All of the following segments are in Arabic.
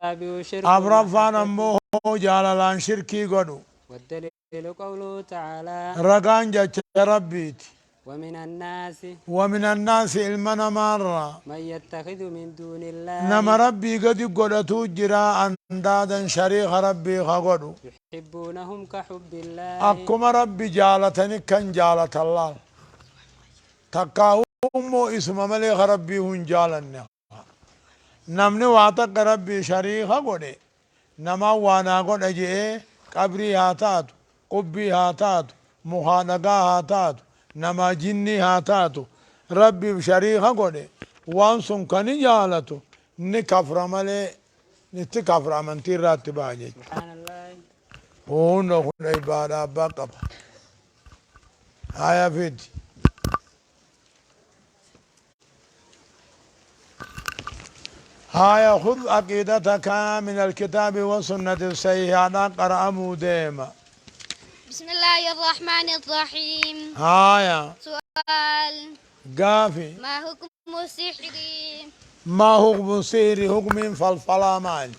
أبرفان أمه جالالان شركي قدو والدليل قوله تعالى رقان جاك ربيت ومن الناس المنا مرة من يتخذ من دون الله نما ربي قد قدتو جرا أندادا شريك ربي قدو يحبونهم كحب الله أكما ربي جالتني كان جالت الله تكاو اسم ملك ربي هن جالن نمني واتق ربي شريك قدو نما وانا قد أجئ قبري هاتات قبي هاتات مخانقا هاتات نما جني هاتاتو ربي بشريخة قولي وانسون كني جالتو نكفر ملي نتكفر من تيرات باجي سبحان الله هون عبادة بقب هيا فيدي هيا خذ عقيدتك من الكتاب والسنة الصحيحة قرأ موديما بسم الله الرحمن الرحيم. هايا سؤال قافي ما حكم السحر؟ ما حكم السحر؟ حكم فالفلا مالي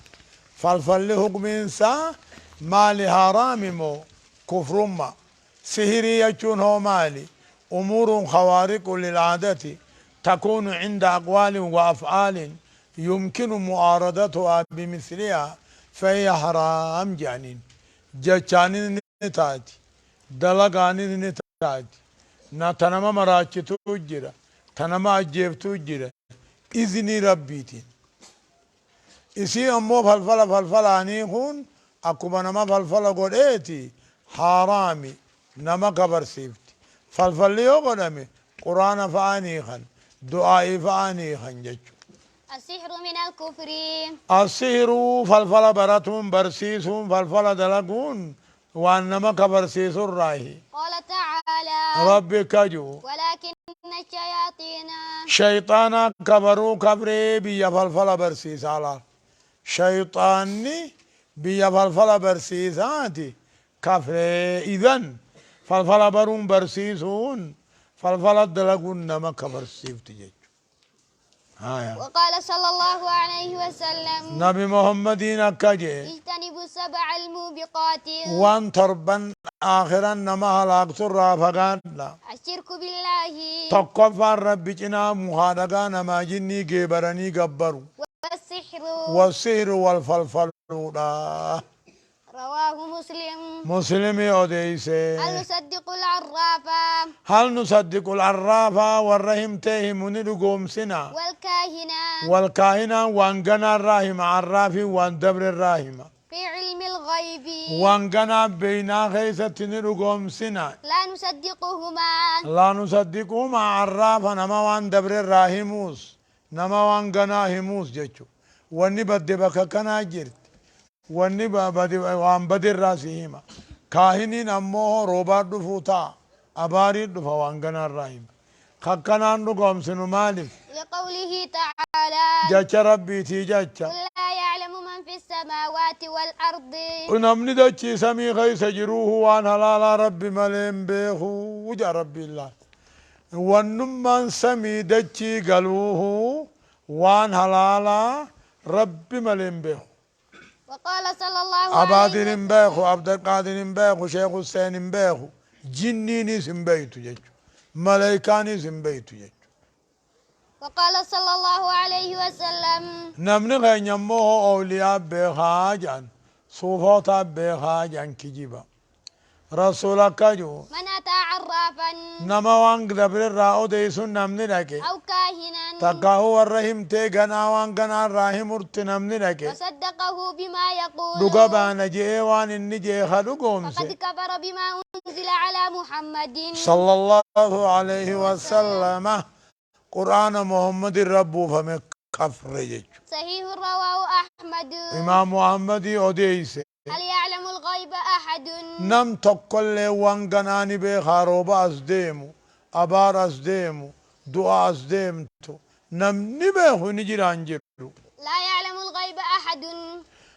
فالفل حكم سا مالي حرام مو كفر ما سحري يجون هو مالي أمور خوارق للعادة تكون عند أقوال وأفعال يمكن معارضتها بمثلها فهي حرام جانين جانين نتاتي دلقاني نتاتي نا تنما مراچتو جرا تنما اجيبتو جرا إذني ربيتين إسي أمو فالفلا آني خون أكوبا نما فالفلا قد إيتي حرامي نما قبر سيفتي فالفليو قدامي قرآن فآني خان دعائي فآني خان ججو السحر من الكفر. السحر فالفلا براتون برسيسون فالفلا دلقون وانما كبرسيس الراهي قال تعالى ربي كجو ولكن الشياطين شيطانا كبرو كبري بيا فالفلا برسيس على شيطاني بيا فالفلا برسيساتي كفري إذن فالفلا برون برسيسون فالفلا دلقون نما كبرسيف تجي وقال صلى الله عليه وسلم نبي محمد كجي اجتنبوا السبع الموبقات وان تربا آخرا نما هلاك الرافقان الشرك بالله تقفى ربي جنا مخادقا نما جني جبرني جبروا والسحر والفلفل رواه مسلم. مسلم يوديسي هل نصدق العراف هل نصدق العراف والرحم تهم ندقوم سنا والكاهنا وانقنا الراهم عرافي وان دبر الراهمة في علم الغيب وانقنا بينا خيسة ندقوم سنا لا نصدقهما عراف نما وان دبر الراهموس نما وانقنا هموس جيشو واني بدي بكا كنا جرت واني وان بدر راسيهما كاهنين امو روبار دفوتا اباري دفا وانقنا الراهم خكنان نقوم سنو مالف لقوله تعالى جاچ ربي تي جاچ لا يعلم من في السماوات والأرض ونمني دچي سمي غيس جروه وان هلالا ربي ملين بيخو وجا ربي الله ونمان سمي دچي قلوه وان هلالا ربي ملين بيخو وقال صلى الله عليه عبادين بيخو عبد القادر بيخو شيخ حسين بيخو جنيني سنبيتو جاچو ملائكاني سنبيتو جاچو وقال صلى الله عليه وسلم نمني غين يموه أولياء بخاجان صوفوتا بخاجان كجيبا رسولك جو من أتى عرافا نما وانق دبر الرأو ديسون نمني لكي أو كاهنا تقاهو والرحم تيغنا وانقنا الرحم ارت نمني لكي وصدقه بما يقول لقبانا جيوان اني جيخا لقومسي فقد كفر بما أنزل على محمد صلى الله عليه وسلم قرآن محمد الرب فمك كفر جيجو صحيح رواه أحمد إمام محمد أوديسي هل يعلم الغيب أحد نم تقل وانغناني بخاروب أزديمو أبار أزديمو دعاء أزديمتو نم نبهو نجران جرو لا يعلم الغيب أحد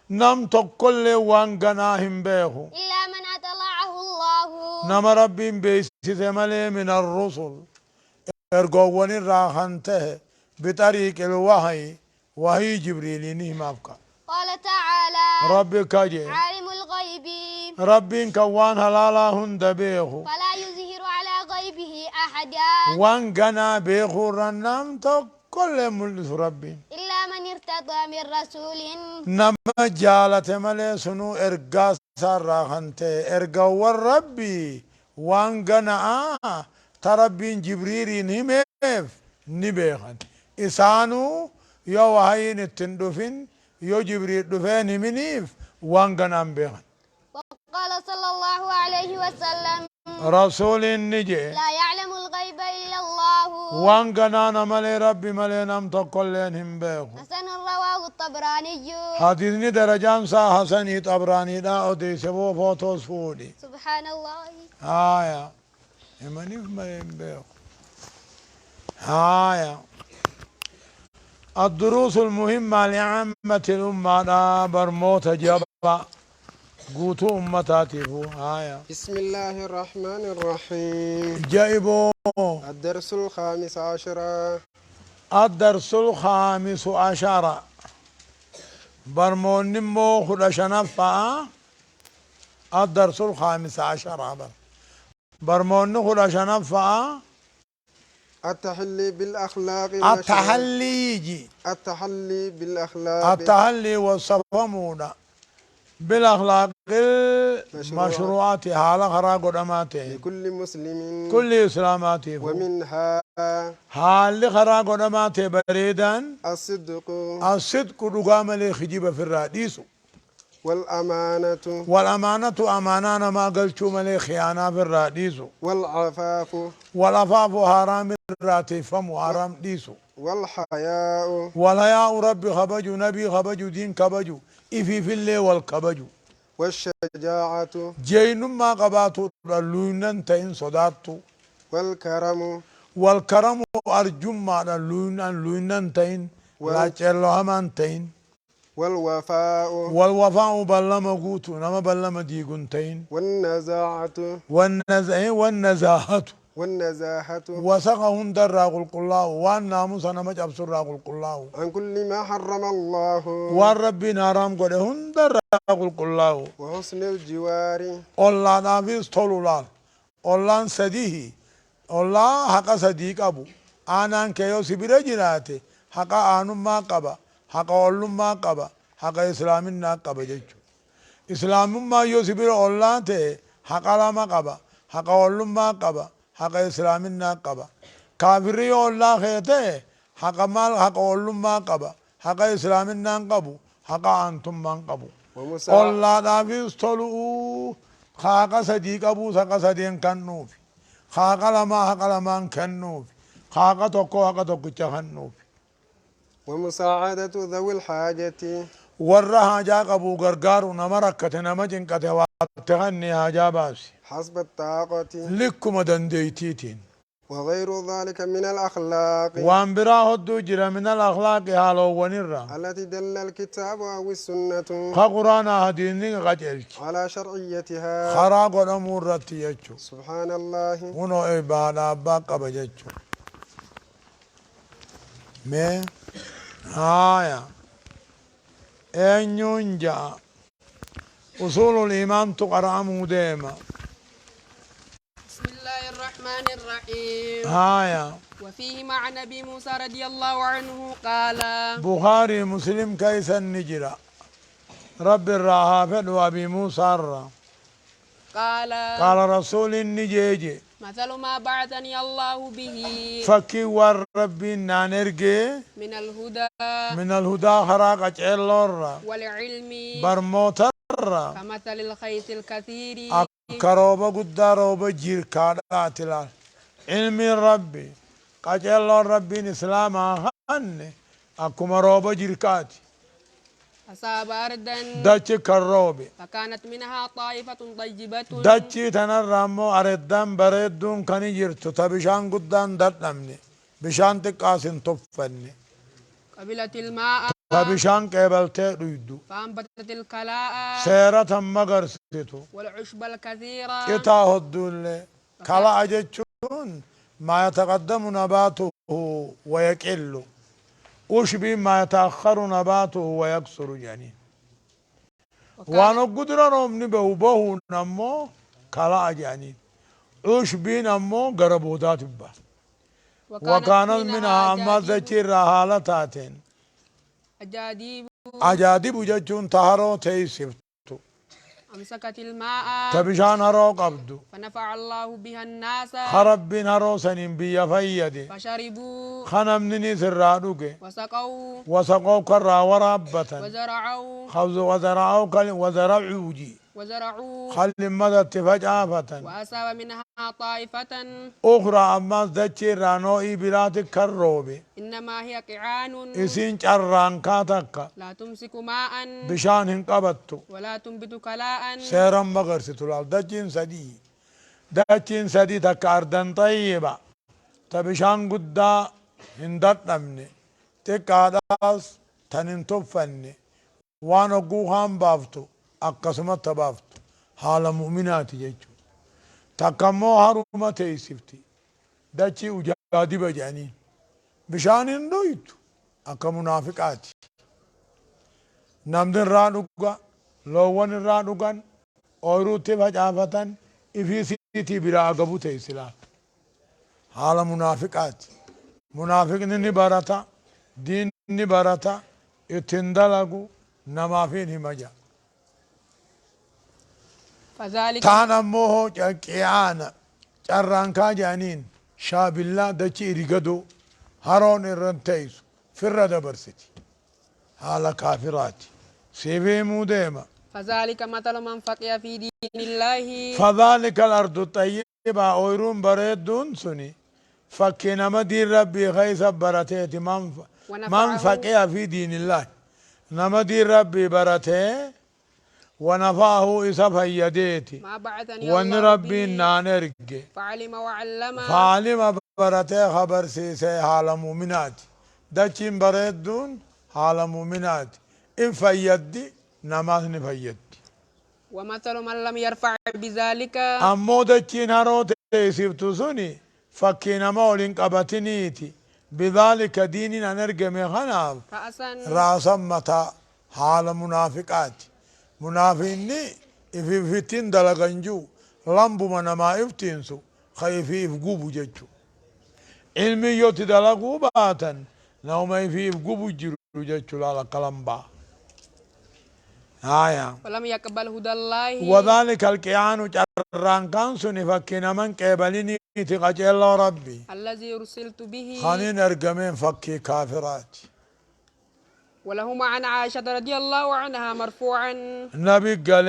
نم تقل وانغناهم بهو إلا من أطلعه الله نم ربي بيسيث ملي من الرسل ارقوان الراحنته بطريق الوحي وهي جبريل نهم أفكار قال تعالى ربي كجي عالم الغيب ربي كوان هلالا هند بيخو فلا يظهر على غيبه أحدا وان قنا بيخو رنم كل ملس ربي إلا من ارتضى من رسول نما جالة ملي سنو ارقا سراخنتي ارقا والربي وان قنا تربين جبريل نميف نبيخن إسانو يو هين التندفين يو جبريل دفين منيف وان قنا بيخن وقال صلى الله عليه وسلم رسول النجي لا يعلم الغيب إلا الله وان قنا ملي ربي ملي نم تقلينهم بيخو حسن رواه الطبراني حديثني درجان سا حسني طبراني دا اودي سبو فوتوس فودي سبحان الله هايا اماني ملين بيخو هايا الدروس المهمة لعامة الأمة دا برموت جبا قوتو أمتاتي فو هايا بسم الله الرحمن الرحيم جايبو الدرس الخامس عشر الدرس الخامس عشر برمون نمو خدشنفا الدرس الخامس عشر برمون خدشنفا التحلي بالأخلاق التحلي يجي التحلي بالأخلاق التحلي والصفمونة بالأخلاق المشروعات حالة خراق ودماته لكل مسلم كل إسلاماته ومنها حال خراق ودماته بريدا الصدق الصدق رقام لخجيب في الراديس والأمانة والأمانة أمانة ما قلت ملي خيانة في الراديس والعفاف والعفاف حرام الراتي فم حرام ديسو والحياء والحياء ربي خبجو نبي خبجو دين كبجو إفي في الليل والكبجو والشجاعة جين ما قباتو لوينن تين صداتو والكرم والكرم أرجم ما لوينن تين لا تشلو همان تين والوفاء والوفاء بلما قوتو نما بلما ديقون تين والنزاعة والنزاهة والنزاهة وسقهن در راقل قلاه وان ناموس نمج أبصر راقل قلاه عن كل ما حرم الله والرب نارام قدهن در راقل قلاه وحسن الجوار الله نافيس طولولال الله سديه الله حق صديق أبو آنان كيو سبير جناتي حق آنم ما قبا حق علم ما قبا حق إسلام نا قبا جيجو إسلام ما يو سبير الله تي حق ما قبا حق علم ما قبا حق إسلام نا قبا كافري الله خيته حق مال حق علم ما قبا حق إسلام نا قبو حق أنتم من قبو الله نافيس طولو حق صديق أبو حق صديق كنوف حق لما حق لما كنوف حق توكو حق توكو كنوف ومساعدة ذوي الحاجة ورّا حاجة أبو غرغار نمركت نمجن كتواتغني حاجة باسي حسب الطاقة لكم دنديتيتين وغير ذلك من الأخلاق وان براه الدوجر من الأخلاق هالو ونرى التي دل الكتاب أو السنة قرآن هديني غجلك على شرعيتها خراق الأمور رتيجو سبحان الله ونو إبانا باقا بججو مي هايا أن جاء أصول الإيمان تقرأ موديما بسم الله الرحمن الرحيم هايا وفيه مع نبي موسى رضي الله عنه قال بخاري مسلم كيس النجرة رب الرهافد وابي موسى الرّ قال رسول النجيجي مثل ما بعثني الله به فكي والرب نانرجي من الهدى خراق اللور والعلم برموتر كمثل الخيط الكثير كروبا قداروبا جير كاداتلال علم ربي قجل ربي اسلام خن اكما روبا جيركاتي أصاب أردا دچ كروبي فكانت منها طائفة طيبة دچ تنرامو اردان بردون كني جيرتو تبشان قدان دتنمني بشان تقاسن تفني قبلت الماء تبشان قبلته دويدو فأنبتت الكلاء سيرة مغرستو والعشب الكثيرة كتاه الدول كلا أجتشون ما يتقدم نباته ويقل أشبه ما يتأخر نباته ويكسر يعني وانا قدر رومني بهو نمو كلا أجانين عوش بين أمو قربودات بها وكانت منها أما ذكر حالتاتين أجاديب أجادب جتون طهرو تيسفت أمسكت الماء تبشان هرو قبدو فنفع الله بها الناس خرب بين هرو سنين بيا فيدي فشربوا خنمني سرادوك وسقوا وسقوا كرا ورابة وزرعوا خوز وزرعوا وزرعوا جي وزرعوا خل مدى تفجعافة وأصاب منها طائفة أخرى أما ذكي رانو إبرات كروبي إنما هي قعان إسين چران كاتك لا تمسك ماء بشان هنقبتو ولا تنبت كلاء سيرم مغرس تلال دجين سدي تكاردن طيبة تبشان قدا هندت نمني تكاداس تنين توفني وانا قوهام بافتو أقسمت تبافتو حال مؤمنات يجو تكمو هروما تيسفتي دجي وجادي بجانين بشان هندويتو أكا منافقاتي نمدن رانوغا لوون رانوغان اوروتي فجافتن إفيسيتي برا قبو تيسلا حال منافقات منافق نبارتا دين نبارتا اتندلقو نمافين همجا فذلك تانا موهو كيانا چرانكا جانين شاب الله دچي رقدو هرون الرنتيس فرد برستي حال كافرات سيبي موديما فذلك مثل من فقه في دين الله فذلك الأرض الطيبة أويرون بريدون سني فكنا مدير ربي خيس برتيت من فقه في دين الله نمدير ربي برته ونفاه إسف يديتي ما بعثني ون الله ربي به نانرق فعلم وعلم فعلم برته خبر سيسي حال مؤمنات دچين بريدون حال مؤمنات إن فيدي نماز نفيد ومثل من لم يرفع بذلك أمو دچين هرو تيسيفتو سني فكينا مولين قبتنيتي بذلك ديننا نرقم خناف رأسا متى حال منافقات منافقني إفي فتين دلغنجو لامبو منما افتينسو خيفي افقوبو ججو علمي يوتي دلغو باتا نوما في افقوبو جرو ججو لالا قلمبا ولم يقبل هدى الله وذلك الكيان جران كان سني فكينا من قبلني تقجل ربي الذي أرسلت به خانين ارقمين فكي كافرات ولهما عن عائشة رضي الله عنها مرفوعا النبي قال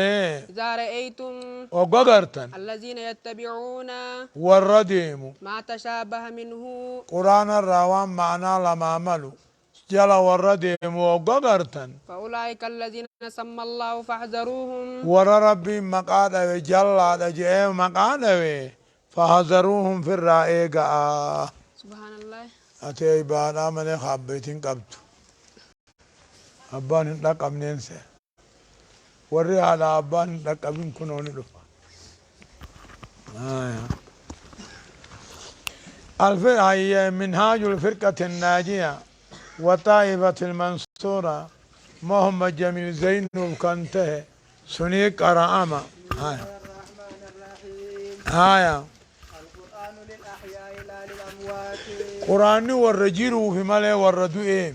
إذا رأيتم وقدرتن الذين يتبعون والرديم ما تشابه منه قرآن الروان معنا لما عملوا جل والرديم وقدرتن فأولئك الذين سمى الله فاحذروهم ور ربي مقادة جل دجئ مقادة فحذروهم في الرائقة سبحان الله أتي بانا من خبيتين قبتو أبان لقب ننسى وري على أبان لقبين كنون لفا هي منهاج الفرقة الناجية وطائفة المنصورة محمد جميل زينب كنته سنيك أرامة هايا القرآن للأحياء لا للأموات قرآن والرجيل في ملء والردوء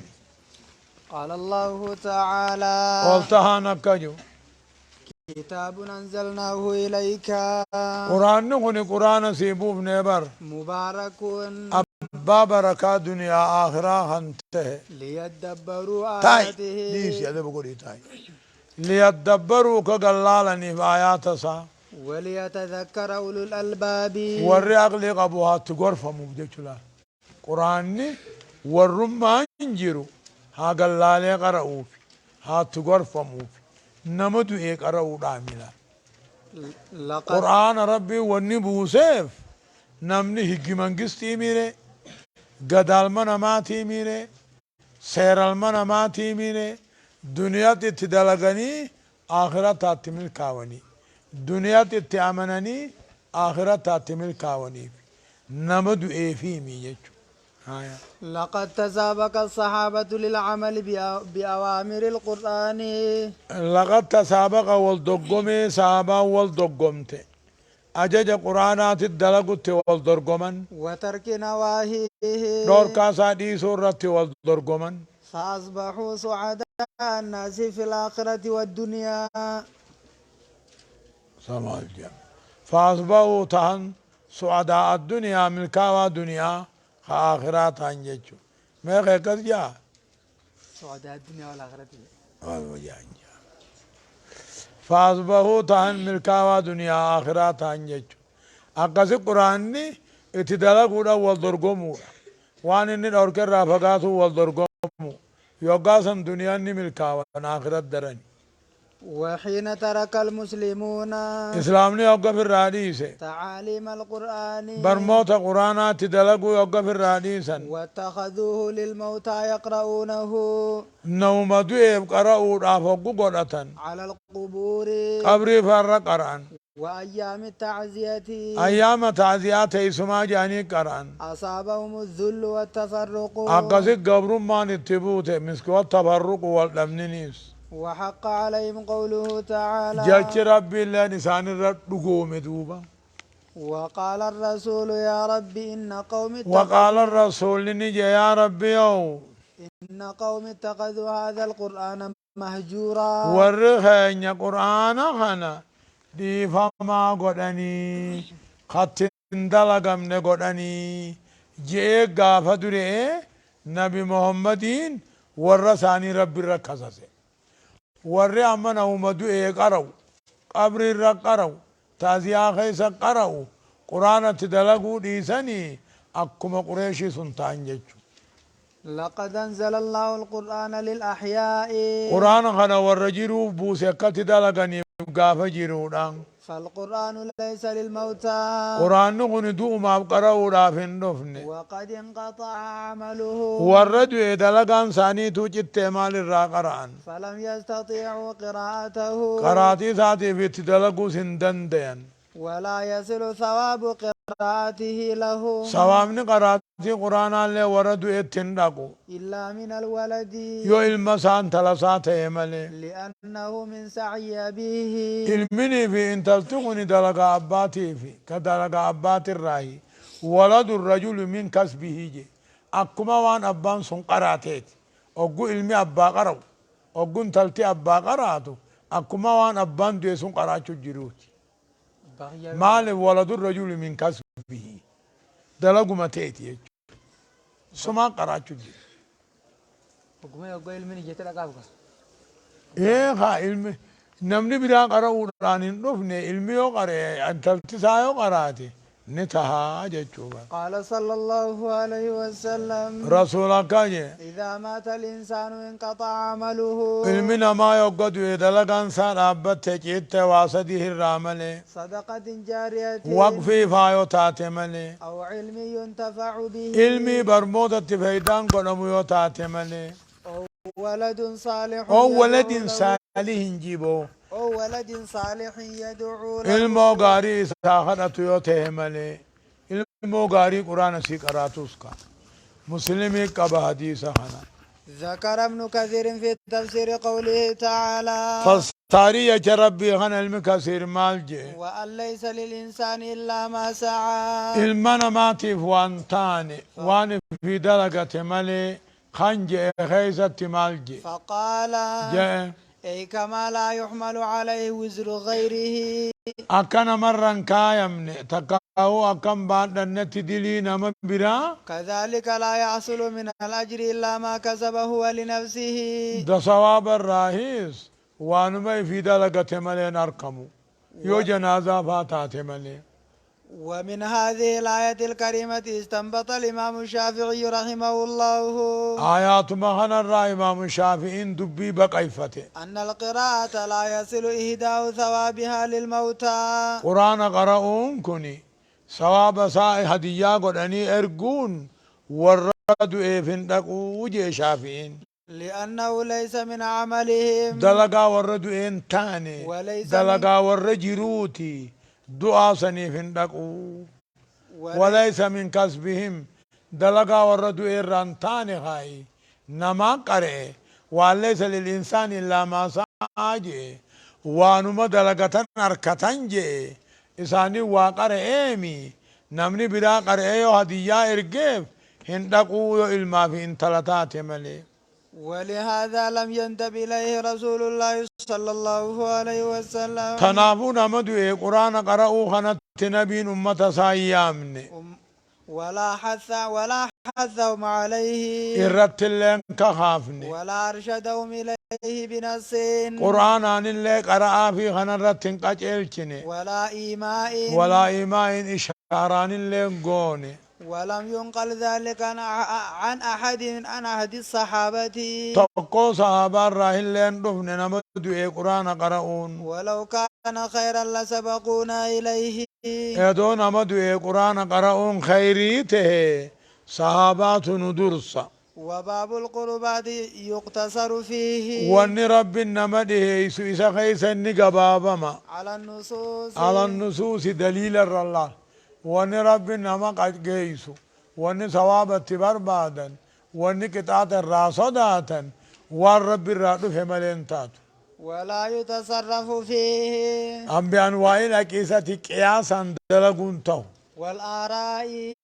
قال الله تعالى قلتها نكجو كتاب أنزلناه إليك قرآن نقول قرآن سيبوف نبر مبارك أبا بركة دنيا آخرة هنته ليدبروا تاي آياته ليش هذا بقولي تاي ليدبروا كقلالني في آيات سا وليتذكر أولو الألباب وري أغلي قبوها تغرف مبجتلا قرآن ورما انجرو ها قلالي قرأوف ها تغرف موف نمدو إيك قرأو داملا قرآن ربي ونبو سيف نمني هجي منقستي ميري قدال من ماتي ميري سير المن ماتي ميري دنيا تدلغني آخرة تاتمل كاوني دنيا تتأمنني آخرة تاتمل كاوني نمدو إيفي ميجو هايا لقد تسابق الصحابة للعمل بأوامر القرآن لقد تسابق والدقمي سابا والدقمت أجج قرآنات الدلقت والدرقمن وترك نواهيه دور كاسا دي سورة والدرقمن فأصبحوا سعداء الناس في الآخرة والدنيا. سمع الجامع فأصبحوا تهن سعداء الدنيا ملكا دنيا آخرات هنججو ما غير جاء سعداء الدنيا والآخرة. فأصبحوا تهن ملكا دنيا آخرات هنججو أقصي قرآني اتدلقوا والدرقموا وان inni dhorkerraa fagaatu wal dorgomu yoggaasan duniyaanni milkaa'an akhirat darani وحين ترك المسلمون islaamni yogga firraa dhiise تعاليم القرآن barmoota quraanaatti dalaguu yogga firraa dhiisan واتخذوه للموتى يقرؤونه nawma du'eef qara'uudhaaf hoggu godhatan على القبور qabrii farra qara'an وأيام التعزية ayyaama taaziyaa teeysumaa jedhanii qara'an أصابهم الذل والتفرق akkasi gabrummaan itti buute miskiwat tafarruqu wal dhabniniis وحق عليهم قوله تعالى jechi rabbiilleen isaanirra dhugoome duuba وقال الرسول يا رب إن قوم وقال الرسول نجي يا ربي إن قوم اتخذوا هذا القرآن مهجورا والرخين قرآن خنا دي فما قدني خطن دلقم نقدني جئ قافة درئ نبي محمدين ورساني ربي ركزسي ورّي أمنا ومدو قرأوا قبر قرأوا تازيا خيسا قرأوا قرآن تدلقوا ديساني أكما قريشي سنتان جيجو لقد أنزل الله القرآن للأحياء قرآن خنا ورجيرو بوسيكا تدلقني قافة جيرودان فالقرآن ليس للموتى قرآن نغني دوما قرأوا رافن دفن وقد انقطع عمله والردو دلقان ثاني توجد مال الراقران فلم يستطيعوا قراءته قراتي ذاتي في تدلقوا سندن دين ولا يصل ثواب قراءته له سوامني قراتي قرآن اللي وردو اتندقوا إلا من الولد يو المسان تلسات يملي لأنه من سعي أبيه المني في ان تلتقني دلقا أباتي في كدلقا أبات الراهي ولد الرجل من كسبه جي أكما وان أبان سن قراتيت أقو علمي أبا قرأو أقو تلتي أبا قراتو أكما وان أبان دي سن قراتو جروت مال ولد الرجل من كسبه دلقو متيتي سما قراتو جي ايه ها علمي نمني بلا قرأو رانين رفني علمي يو قرأ أن تلتسا يو قراتي نتها جتشوبا قال صلى الله عليه وسلم رسولك جي إذا مات الإنسان انقطع عمله علمنا ما يوقد يدلقان سان أبت تجيت واسده الرامل صدقة جارية وقفي فايو تاتمل أو علم ينتفع به علمي برمودة تفيدان قلمو يو تاتمل أو ولد صالح او ولد يدعو له صالح جيبو أو ولد صالح يدعو له علمو غاري ساخرة يو تهمل علمو غاري قرآن سيقراتوسكا مسلمي قبا حديث خنا ذكر ابن كثير في تفسير قوله تعالى فستاري يا ربي خنا المكسير مالجي وأن ليس للإنسان إلا ما سعى علمنا ما تفوان تاني وان في دلقة مالي خنجي خيزة مالجي فقال جاء أي كما لا يحمل عليه وزر غيره أكن مرن كايمني تكاو أكن بعد النت دلينا مبرا كذلك لا يحصل من الأجر إلا ما كسب هو لنفسه ده صواب الراهيس وانما في دلقة مالي نركمو يو جنازة فاتات مالي ومن هذه الآية الكريمة استنبط الإمام الشافعي رحمه الله آيات مهنا الرأي إمام الشافعي دبي بقيفته أن القراءة لا يصل إهداء ثوابها للموتى قرآن قرأون كني ثواب سائي هدية قدني أرقون والرد إيفن دقو وجه شافعين لأنه ليس من عملهم دلقا والرد إن تاني وليس دلقا والرجروتي دعا سنيفن دقو وليس من كسبهم دلقا وردو إيرانتان خاي نما قرئ وليس للإنسان إلا ما سعى وانما دلقتن أركتن جي إساني وقرئ إيمي نمني بدا قرئ يو هدية إرقف هندقو إلما في انتلتات ملي ولهذا لم ينتبه إليه رسول الله صلى الله عليه وسلم تنافو نمدو قرآن قرأو خنت نبين أمة سايامني ولا حثهم عليه إرت اللين كخافني ولا أرشدهم إليه بنص قرآن عن اللي قرأ في خنرت قجلتني ولا إيماء إشاران اللي قوني ولم ينقل ذلك عن أحد الصحابة تقو صحابة راهلين رفن نمدو قرآن قرأون ولو كان خيرا لسبقونا إليه يدو نمدو قرآن قرأون خيريته صحابات ندرسا وباب القربات يقتصر فيه وان رب نمده يسو إسا خيسا نقبابما على النصوص دليل الله وان رب نما قد جيسو وان ثواب بربادا وان قطعة الراسداتا والرب الرادو همالين ولا يتصرف فيه أم بأنواع الأكيسة قياسا دلقون تو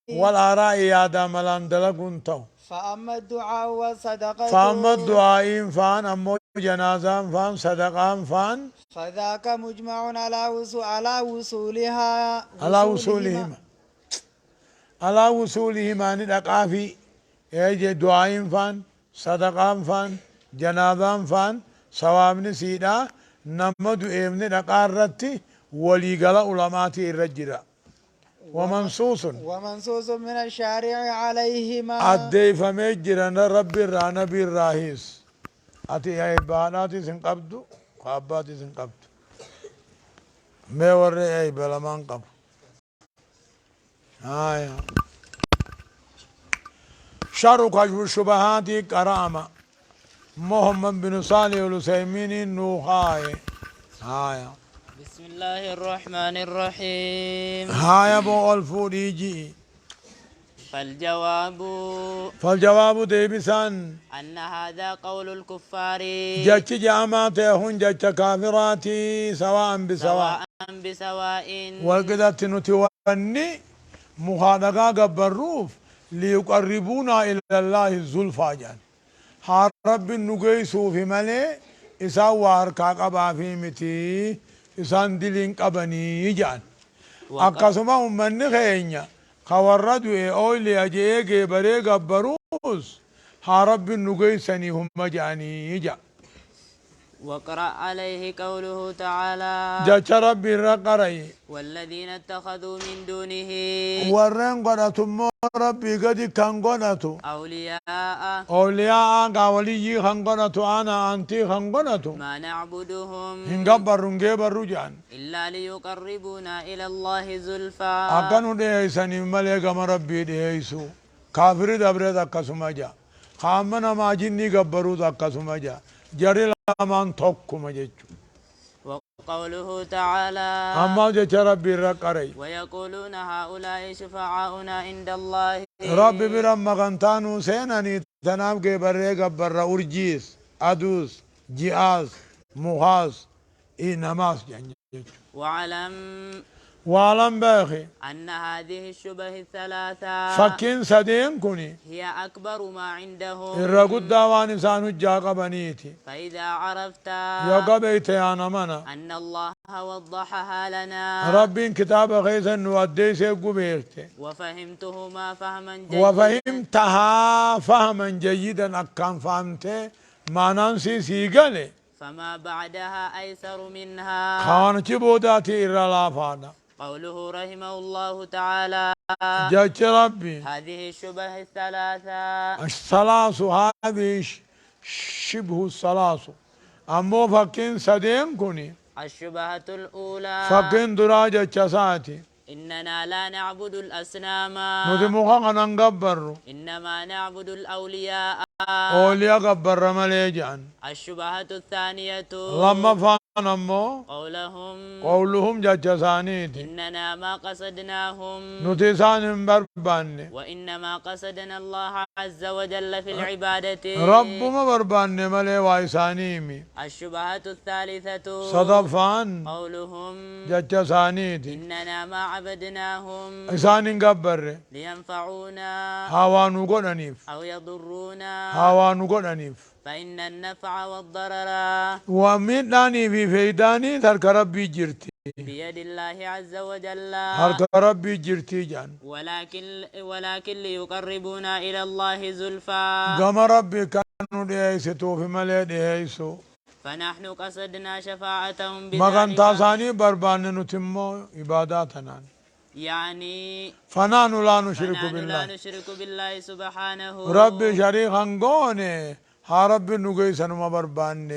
والآراء يادا ملان دلقون تو فأما الدعاء والصدقة فأما الدعاء فان أمو جنازة فان صدقة فان فذاك مجمع على وصولها على وصولهما ندقافي يجي دعاء فان صدقة فان جنازة فان سوامن سيدا نمدو ابن دقارتي وليقل علماتي الرجرة ومنصوص من الشارع عليهما أدي فمجرن رب الرانبي الراهيس أتي يا إباناتي سنقبدو خاباتي سنقبدو ما وري أي بلا منقب آية شر كشف الشبهات كرامة محمد بن صالح العثيمين النوخاي آية بسم الله الرحمن الرحيم هاي بو الفوريجي فالجواب ديبسان أن هذا قول الكفار جتش جاماتهن جتش كافراتي سواء بسواء والقدت نتواني مخادقا قبروف ليقربونا إلى الله الزلفى جان ها رب النقيسو في ملي إسان واركا قبا في متي إسان دلين قبني جان أقسما من خينيا خوردو أولي أجيغي بريغ بروس ها رب النقيسني هم جاني جان وقرأ عليه قوله تعالى جاء ربي الرقري والذين اتخذوا من دونه ورن قناتم ربي قد كان قناتو أولياء قاولي خان قناتو أنا أنتي خان قناتو ما نعبدهم هنقبر نجيبر رجعن إلا ليقربونا إلى الله زلفى أكنو ديساني ملك ربي ديسو كافر دبرت أكسما جا خامنا ما جني قبرو أكسما جا جري لمن توكم جيجو وقوله تعالى أما جاء ربي الرقري ويقولون هؤلاء شفعاؤنا عند الله ربي برم مغنتانو سيناني تنام کے برے گبر ارجیس ادوس جیاز مغاز اي نماز وعلم باخي أن هذه الشبه الثلاثة فكين سدين كوني هي أكبر ما عندهم الرقود داوان إنسان جاق بنيتي فإذا عرفت يقبيت يا نمنا أن الله وضحها لنا ربي كتاب خيسا نودي سيقو بيرتي وفهمتها فهما جيدا أكام فهمته ما ننسي سيقالي فما بعدها أيسر منها خانتي بوداتي إرى لا فانا قوله رحمه الله تعالى جاء ربي هذه الشبه الثلاثة الثلاث هذه شبه الثلاث أمو فكين سدين كوني الشبهة الأولى فكين دراجة چساتي إننا لا نعبد الأصنام ندموخا ننقبر إنما نعبد الأولياء أولياء قبر مليجان الشبهة الثانية لما نمو قولهم قولهم ججسانيتي إننا ما قصدناهم نتسان بربان وإنما قصدنا الله عز وجل في العبادة. رب ما بربان ملي وايسانيمي الشبهة الثالثة صدفان قولهم ججسانيتي إننا ما عبدناهم إسان قبر لينفعونا هاوانو قدنيف أو يضرونا هاوانو قدنيف فإن النفع والضرر ومداني في فيداني ترك ربي جرتي بيد الله عز وجل، ترك ربي جرتي جان ولكن ليقربونا إلى الله زلفى، قام ربي كانوا ديسو في ملي ديسو فنحن قصدنا شفاعتهم مغان بذلك. تاساني بربان نتمو عباداتنا يعني فنحن لا نشرك فنحن لا بالله نشرك بالله سبحانه. ربي شريكا قوني ها ربي نقيسن ما بربان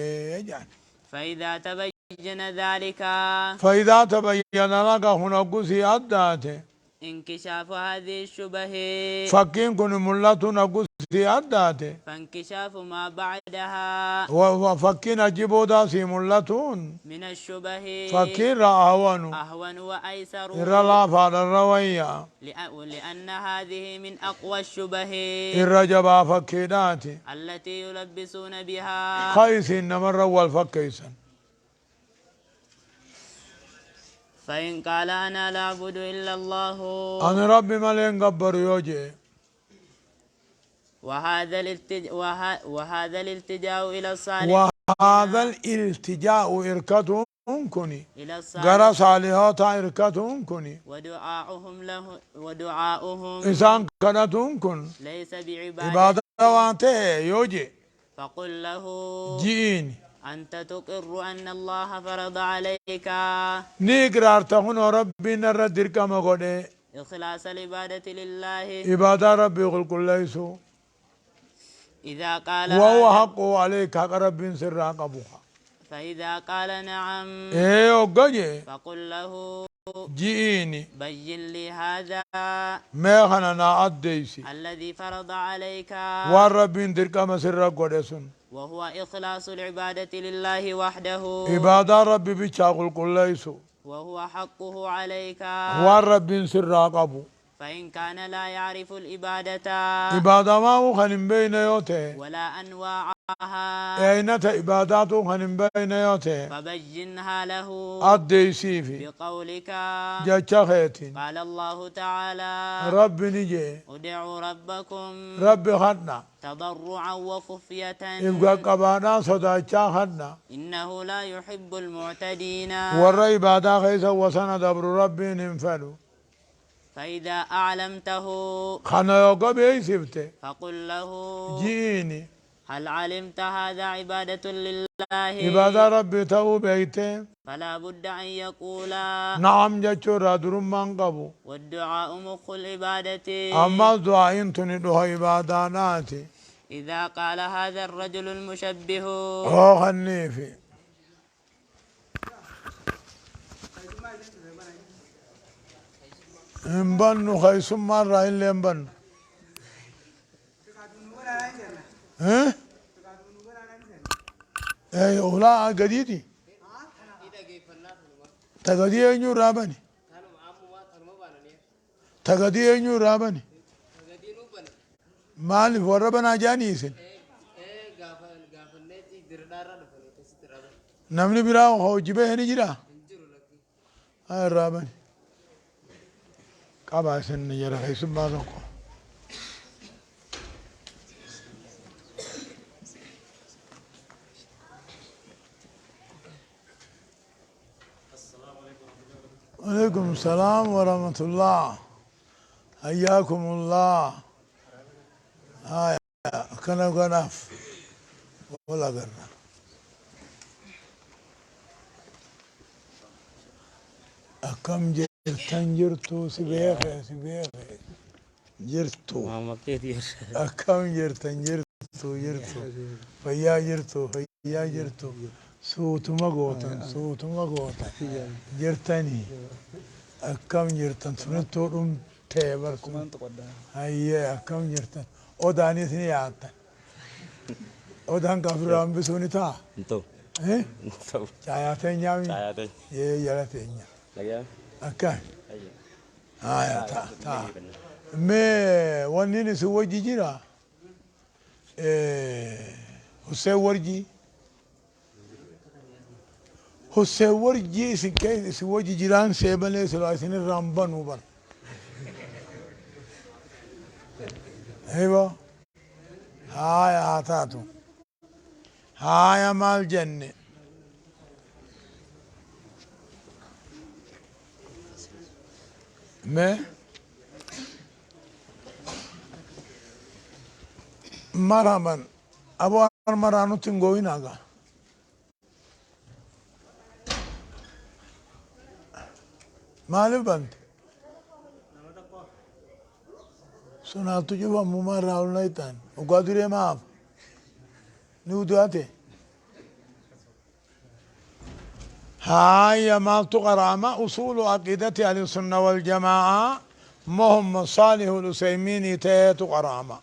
جان فإذا تبين ذلك فإذا تبين لك هنا قسي أداته انكشاف هذه الشبه فكين كن ملتو نقسي أداته فانكشاف ما بعدها وفكين أجيبو داسي ملتون من الشبه فكين رأهوانو أهون وأيسر، إرلا فاد الروية لأن هذه من أقوى الشبه إرجبا فكيداتي التي يلبسون بها. خيس إنما الرول فكيسا فإن قال أنا لا أعبد إلا الله أنا ربي ملين قبر يوجي وهذا الالتجاء إلى الصالحين وهذا الالتجاء إركة كني إلى غرى الصالحين صالحات إركة كني ودعاؤهم إنسان كانت كن ليس بعبادة. عبادة وانته يوجي فقل له جيني أنت تقر أن الله فرض عليك نيقرار تهون ربي نرد دركا مغودي إخلاص العبادة لله. عبادة ربي قل كل ليسو إذا قال وهو هذا حقه عليك حق ربي سر قبوها فإذا قال نعم إيه وقجي فقل له جيني بين لي هذا ما خننا أديسي الذي فرض عليك، والربي دركا مسر قدسون وهو إخلاص العبادة لله وحده، عبادة ربي بيشاقل كل ليسو وهو حقه عليك. والربي سر قبو فإن كان لا يعرف العبادة عبادة ما هو خنم بين يوته ولا أنواعها أين عباداته خنم بين يوته فبينها له أديسي في بقولك جاچا خيتين قال الله تعالى ربي نجي ادعوا ربكم ربي خدنا تضرعا وخفية يبقى قبانا صداچا خدنا إنه لا يحب المعتدين. ور عبادة خيسا وسنا دبر ربي ننفلو فإذا أعلمته خنا يوقع بيسفته فقل له جيني هل علمت هذا عبادة لله عبادة ربي تو بيته فلا بد أن يقول نعم جاچو درمان قبو والدعاء مخ العبادة. أما دعاء تندوها عباداناتي إذا قال هذا الرجل المشبه هو خنيفي انبنو خيسم مرة إلا انبنو ها اي اولا قديدي تقدي انيو رابني تقدي انيو رابني مالي وربنا جانيسن نمني براو هو جبه هني جرا هاي رابني قبا سن يرى خيسم ما زنقو عليكم السلام ورحمة الله حياكم الله. هاي كنا قناف ولا قرنا أكم جرتن جرتو سبيخ جرتو أكم جرتن جرتو فيا جرتو suutuma gootan jirtanii akkam jirtan sunittuu dhumtee barku hayyee akkam jirtan odaanis ni yaattan odaan kafiraan bisuuni taa إيه شاياتين يامي Saya يلاتين lagi ya. أكان Ayo. يا تا مي ونين سوى جيجيرا حسين ورجي حسين ورجي سكي سوى جيجيران سيبلي سلاسين الرامبان وبر ايوه هاي هاتاتو هاي مال جنة ما مرحبا ابو مرانو تنغوي ناغا مالي بنت سناتو جوا ممار راول نايتان وقادري ماف نودواتي هاي مال تقرامة أصول عقيدة أهل السنة والجماعة مهم صالح الأسيمين تيت قرامة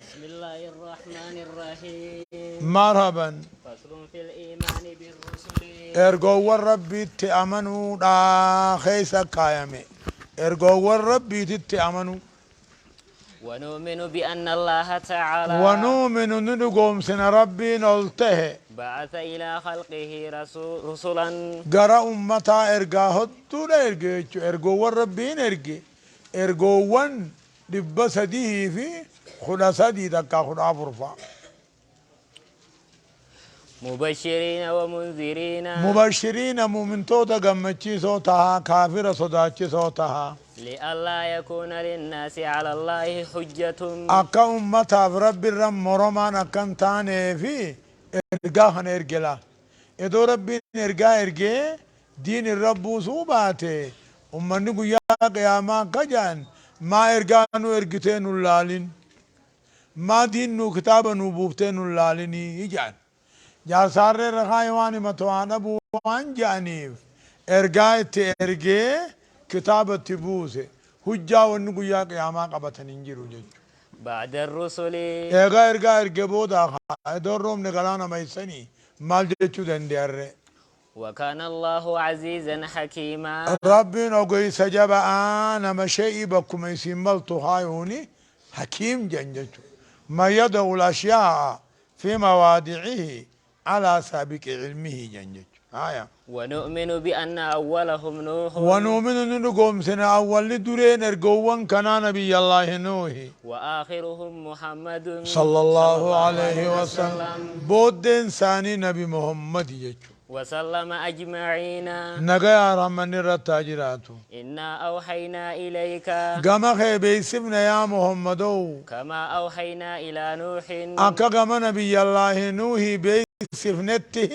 بسم الله الرحمن الرحيم مرحبا فصل في الإيمان بالرسل ارجو الرب تأمنوا دا خيس كايمي ارجو الرب تأمنوا ونؤمن بأن الله تعالى ونؤمن ندقوم سن ربي نلته بعث إلى خلقه رسلا قرأ أمتا ارجا هدو ارجو الربين ارجو دبس ديه في خلاصة دي دكا خلا فرفا مبشرين ومنذرين مبشرين مؤمن توتا قمتشي صوتها كافر صداتشي صوتها لئلا يكون للناس على الله حجة أكا أمتا برب الرم مرمان أكن تاني في ارقاهن ارقلا إدو ربي ارقا دين الرب صوباته أمني قيا قياما قجان ما ارقانو ارقتين اللالين ما دينو كتابنو بوفتين اللاليني يجان جا سار رخايواني متوانا بوان جانيف ارقايت ارقى كتابة تبوسي حجا ونقو يا قياما قبطن انجرو جيجو بعد الرسل ارقى بودا دور روم نقلانا ميساني مال جيجو دندر وكان الله عزيزا حكيما ربي نقوي سجبا انا مشيئي بكم يسمال تخايوني حكيم جنجتو ما يدعو الاشياء في مواضعه على سابق علمه جنجتو آية ونؤمن بأن أولهم نوح ونؤمن نقوم سنة أول دورين ارقوان كان نبي الله نوح وآخرهم محمد صلى الله عليه وسلم بود إنساني نبي محمد يجو وسلم أجمعين نقيا رحمن الرتاجراتو إنا أوحينا إليك قام خيبي سبنا يا محمدو كما أوحينا إلى نوح أكا قام نبي الله نوح بي سفنته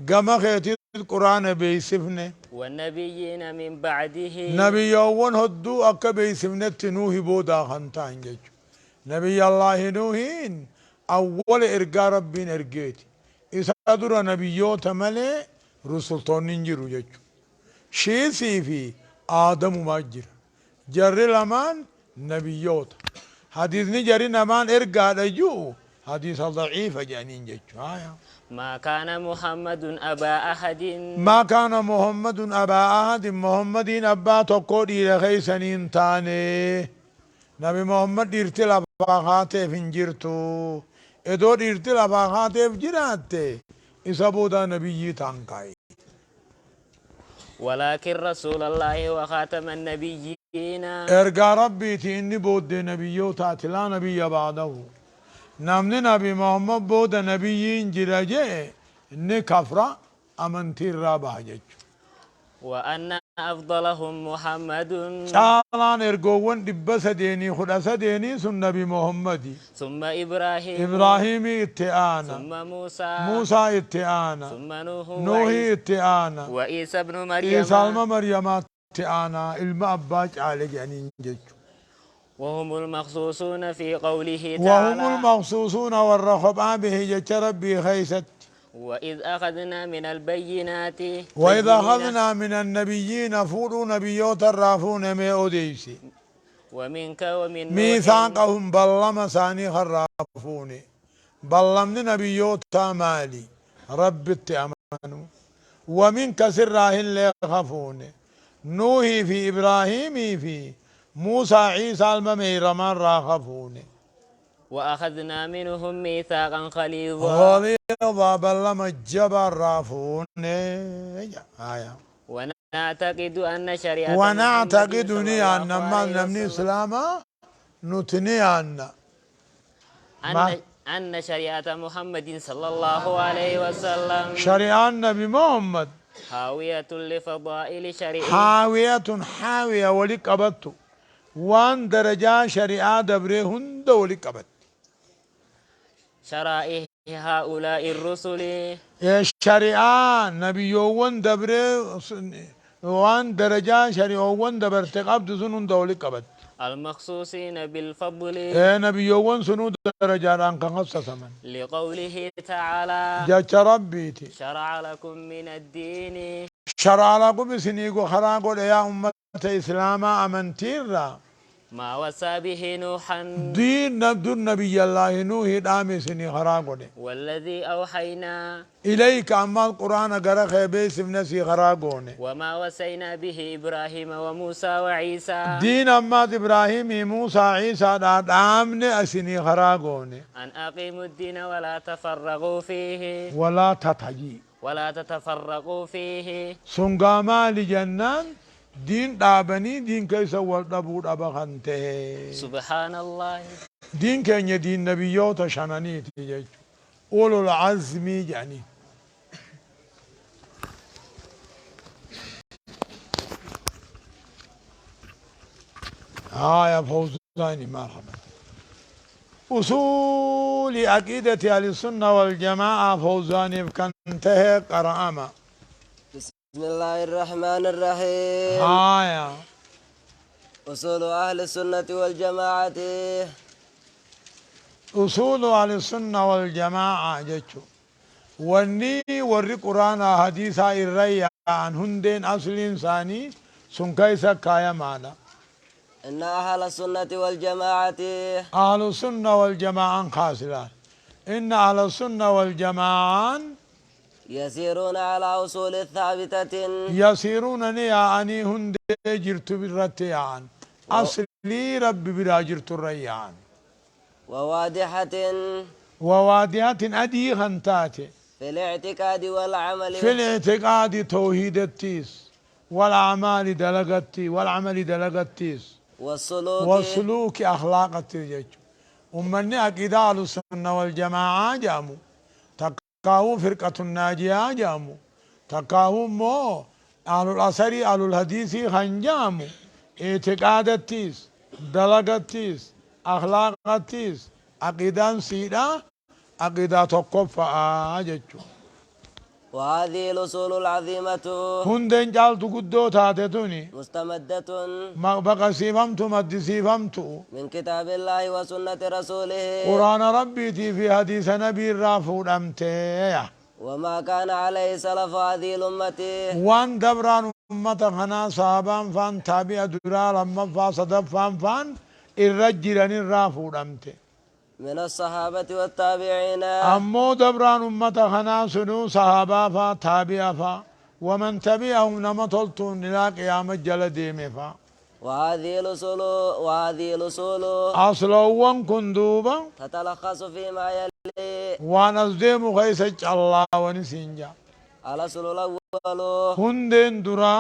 قام خيتي القرآن بي سفنه والنبيين من بعده نبي يوون هدو أكا بي سفنت نوح بودا خانتان جيجو نبي الله نوحين أول إرقى ربين إرقيتي إسادر نبيوت ملي رسولتون ننجرو جيجو شيسي في آدم ماجر جري لمان نبيوت حديث نجري نمان إرقى رجو حديث ضعيف جانين جيجو ما كان محمد أبا أحد ما كان محمد أبا أحد محمد أبا تقودي لخيسنين تاني نبي محمد ارتل أبا خاتف انجرتو ادو ارتل أبا خاتف جراتي إسابودا نبي تانكاي ولكن رسول الله وخاتم النبيين ارقى ربي تيني بود نبيو تاتي لا نبي بعده نمني نبي محمد بود نبيين جراجي إني كفرة أمنتي الرابع جيج وأن أفضلهم محمد شالان ارقوان دبس ديني خدس ديني سن نبي محمد ثم إبراهيم إبراهيم اتئانا ثم موسى موسى اتئانا ثم نوح اتئانا وعيسى ابن مريم عيسى مريم اتئانا المأباج على جانين جيج وهم المخصوصون في قوله وهم تعالى المخصوصون والرخب به جيش ربي خيست وإذ أخذنا من البينات وإذا أخذنا من النبيين فولوا نبيوت الرافون ميوديسي ومنك ومن نوح ميثاقهم بلما ساني خرافوني بلمن نبيوت مالي رب التأمنوا ومن كسر اللي خفون نوحي في إبراهيم في موسى عيسى الممير مرة خفون وأخذنا منهم ميثاقا غليظا غليظا بل لما الجبر رافون آية ونعتقد أن شريعة ونعتقد محمد صلى أن الله ما عليه نمني وسلم إسلاما نتني أن شريعة محمد صلى الله عليه وسلم شريعة النبي محمد حاوية لفضائل شريعه حاوية ولك أبدت وان درجة شريعة دبره هند ولك أبد شرائع هؤلاء الرسل يا شريعة نبي يوون دبره وان درجة شريعة وان دبر تقبض سنون دولك أبد المخصوصين بالفضل يا نبي يوون سنون درجة ران كنغص سمن لقوله تعالى جاء ربيتي شرع لكم من الدين شرع لكم بسنيقو خراقو يا أمة إسلاما أمنتير ما وصى به نوحا دين نبدو النبي الله نوح دامي سني خراقو والذي أوحينا إليك أما القرآن قرأ بيس نسي خراقو وما وصينا به إبراهيم وموسى وعيسى دين أما إبراهيم موسى عيسى دامن أسني خراقو أن أقيموا الدين ولا تفرقوا فيه ولا تتفرقوا فيه سنقاما لجنان دين دابني دين كيسا والدبود أبخنته سبحان الله دين كان يدين نبيوت شنانيت يجو أولو العزم يعني يا فوزاني مرحبا أصول عقيدة أهل السنة والجماعة فوزاني بكنته قرآما بسم الله الرحمن الرحيم يا أصول أهل السنة والجماعة أصول أهل السنة والجماعة جتشو وني وري قرآن حديثا الرأي عن هندين أصل إنساني سنكيسا كايا مانا إن أهل السنة والجماعة أهل السنة والجماعة خاسران إن أهل السنة والجماعة يسيرون على أصول ثابتة يسيرون نيا أني هند جرت بالرتيان أصلي رب بلا جرت الريان وواضحة أدي خنتاتي في الاعتقاد والعمل في الاعتقاد توحيد التيس والعمل دلقتيس والسلوك أخلاق التيجج أمني عقيدة أهل السنة والجماعة جامو تقاو فرقة الناجية جامو تقاو مو أهل الأثر أهل الحديث خنجامو اعتقاد التيس دلقتيس أخلاق التيس عقيدة سيدة عقيدة تقفى ججو وهذه الأصول العظيمة هندن جالتو قدو تاتتوني مستمدة بقى سيفمتو مد سيفمتو من كتاب الله وسنة رسوله قرآن ربي في حديث نبي الرافود أمتي وما كان عليه سلف هذه الأمة وان دبران أمة خنا صحابان فان تابع درال أما فاصدف فان الرجلن الرافود أمتي من الصحابة والتابعين أمو دبران أمة خنا سنو صحابا فا تابع فا ومن تبعهم نمطلتون إلى قيام الجلدين فا وهذه الأصول أصلوان كندوبا تتلخص فيما يلي ونصدم خيسج الله ونسينجا الأصل الأول هندين درا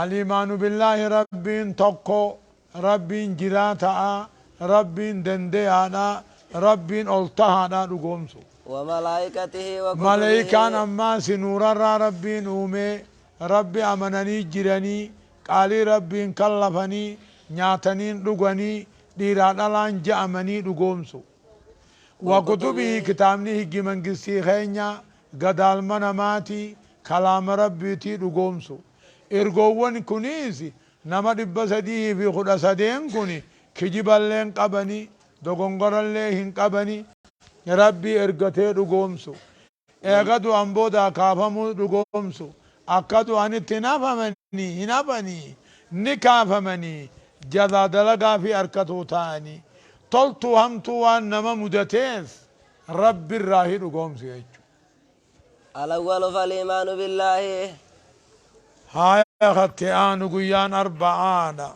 الإيمان بالله ربين تقو ربين جراتا ربين دنديانا ربين ألتهانا رقومسو وملائكته وكتبه ملائكان أما سنورا ربين أومي ربي أمنني جراني قالي ربين كلفني نياتنين رقواني ديرانا لان جأمني رقومسو وكتبه كتابني هجي منقسي خينيا قدال مناماتي كلام ربيتي رقومسو إرقوان كنيسي نما دبسديه في خدسدين كني كجب اللين قبني دوغنغر اللين قبني ربي ارغته رغومسو اغدو امبودا كافمو رغومسو اكدو ان تنافمني هنابني نكافمني جدا دلغا في اركتو تاني طلتو همتو وانما مدتيس ربي الراهي رغومسو الأول فالإيمان بالله هاي ختيان قيان أربعان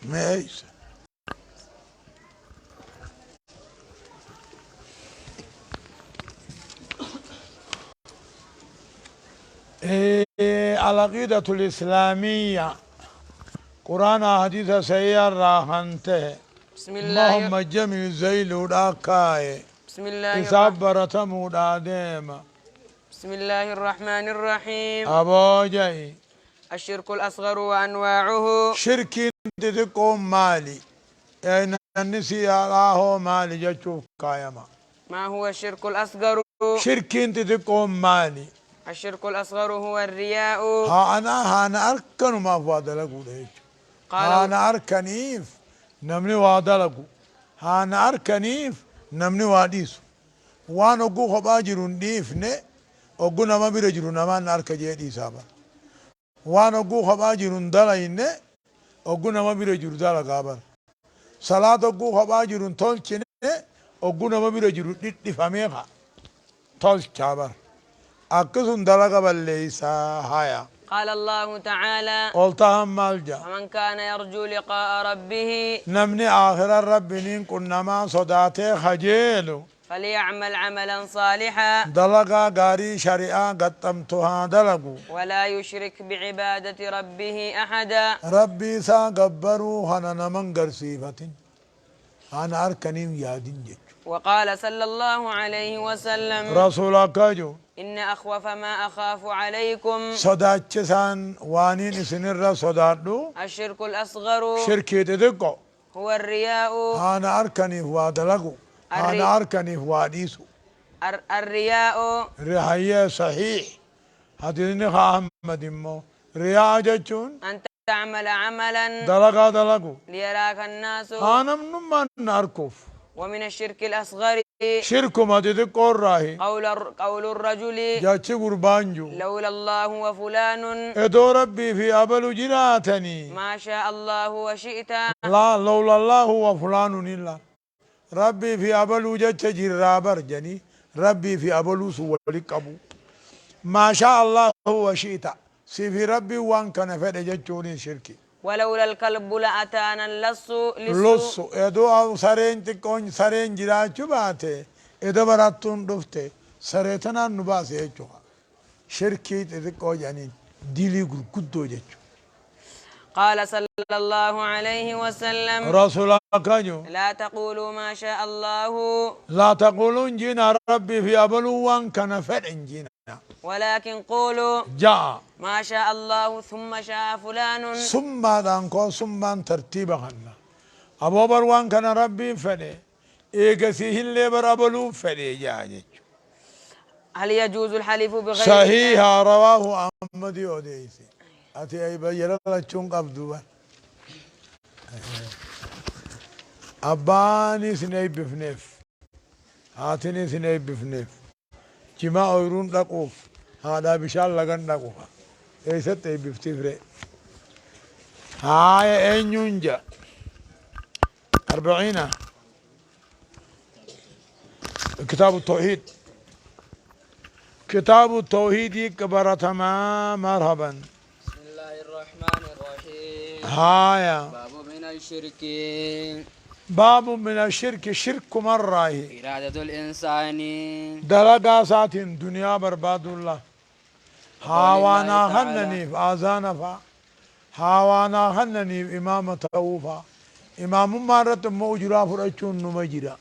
ماشي العقيدة الإسلامية قرآن حديث سيار راهنته بسم الله محمد جميل زيلو راكاي بسم الله حساب برتمو داديم بسم الله الرحمن الرحيم. أبو جاي الشرك الأصغر وأنواعه. شركي تقوم مالي أين النسي الله مالي جتشوف كايما. ما هو الشرك الأصغر؟ شركي تقوم مالي. الشرك الأصغر هو الرياء. ها أنا أركن ما فاضل أقول ها أنا أركنيف نمني وادلقو ها أنا أركنيف نمني واديس وأنا أقول خباجرون ديفني أقول نما بيرجرون نما نارك جدي سابا وأنا أقول خباجرون دلاينه أقول نما بيرجرون دلا كابر صلاة أقول خباجرون تولشنه أقول نما بيرجرون دي فاميها تولش كابر أكسون دلا كابر ليسا هايا. قال الله تعالى: قلتهم مالجا ومن كان يرجو لقاء ربه نمني آخر الرب نين كنا ما صداته خجيلو فليعمل عملا صالحا دلقا غاري شريعة قطمتها دلقو ولا يشرك بعبادة ربه أحدا. ربي سا قبرو هننا من قرسيفة أنا أركنيم يادين جيج. وقال صلى الله عليه وسلم: رسولك جو إن أخوف ما أخاف عليكم صداتشسان وانين سنر صداتو الشرك الأصغر شركي تدقو هو الرياء. أنا أركني هو دلقو أنا أركني هو ديسو الرياء رهية صحيح حديثني أحمد مو رياء جتون أن تعمل عملا دلقو ليراك الناس. أنا من ناركوف ومن الشرك الأصغر شرك ما تذكر راهي قول الرجل جاتش قربانجو لولا الله وفلان ادو ربي في أبل جراتني ما شاء الله وشئت. لا لولا الله وفلان إلا ربي في أبل جاتش جرابر جني ربي في أبل سولك أبو ما شاء الله وشئت سيفي ربي وان كان فد جاتشوني شركي. ولولا الكلب لأتانا اللص لص ادو او سرين تكون سرين جراچو باته ادو براتون دفته سريتنا نباس يچو شركي تكو يعني ديلي غدو جچو. قال صلى الله عليه وسلم: رسول الله لا تقولوا ما شاء الله لا تقولون جينا ربي في أبلوان كان فرع جينا ولكن قولوا جاء ما شاء الله ثم شاء فلان. ثم دانكو ثم ترتيب خنا أبو بروان كان ربي فرع إيجاسيه اللي برابلو فرع جاء. هل يجوز الحلف بغير صحيح رواه أحمد يوديسي أتي أي بيرا لچون قبضوا أباني سنيب بفنف هاتني سنيب بفنف جما أورون لقوف هذا بشال لغن لقوف إيسا تيب بفتفري هاي أين ينجا 40 كتاب التوحيد كتاب التوحيد كبر تمام مرحبا. بسم الله الرحمن الرحيم. هايا باب من الشرك باب من الشرك شرك مرة إرادة الإنسان دلقا ساتين دنيا برباد الله هاوانا تعالى. هننيف آزانا فا هاوانا هننيف إمام توفا إمام مارت موجرا فرأچون نمجرا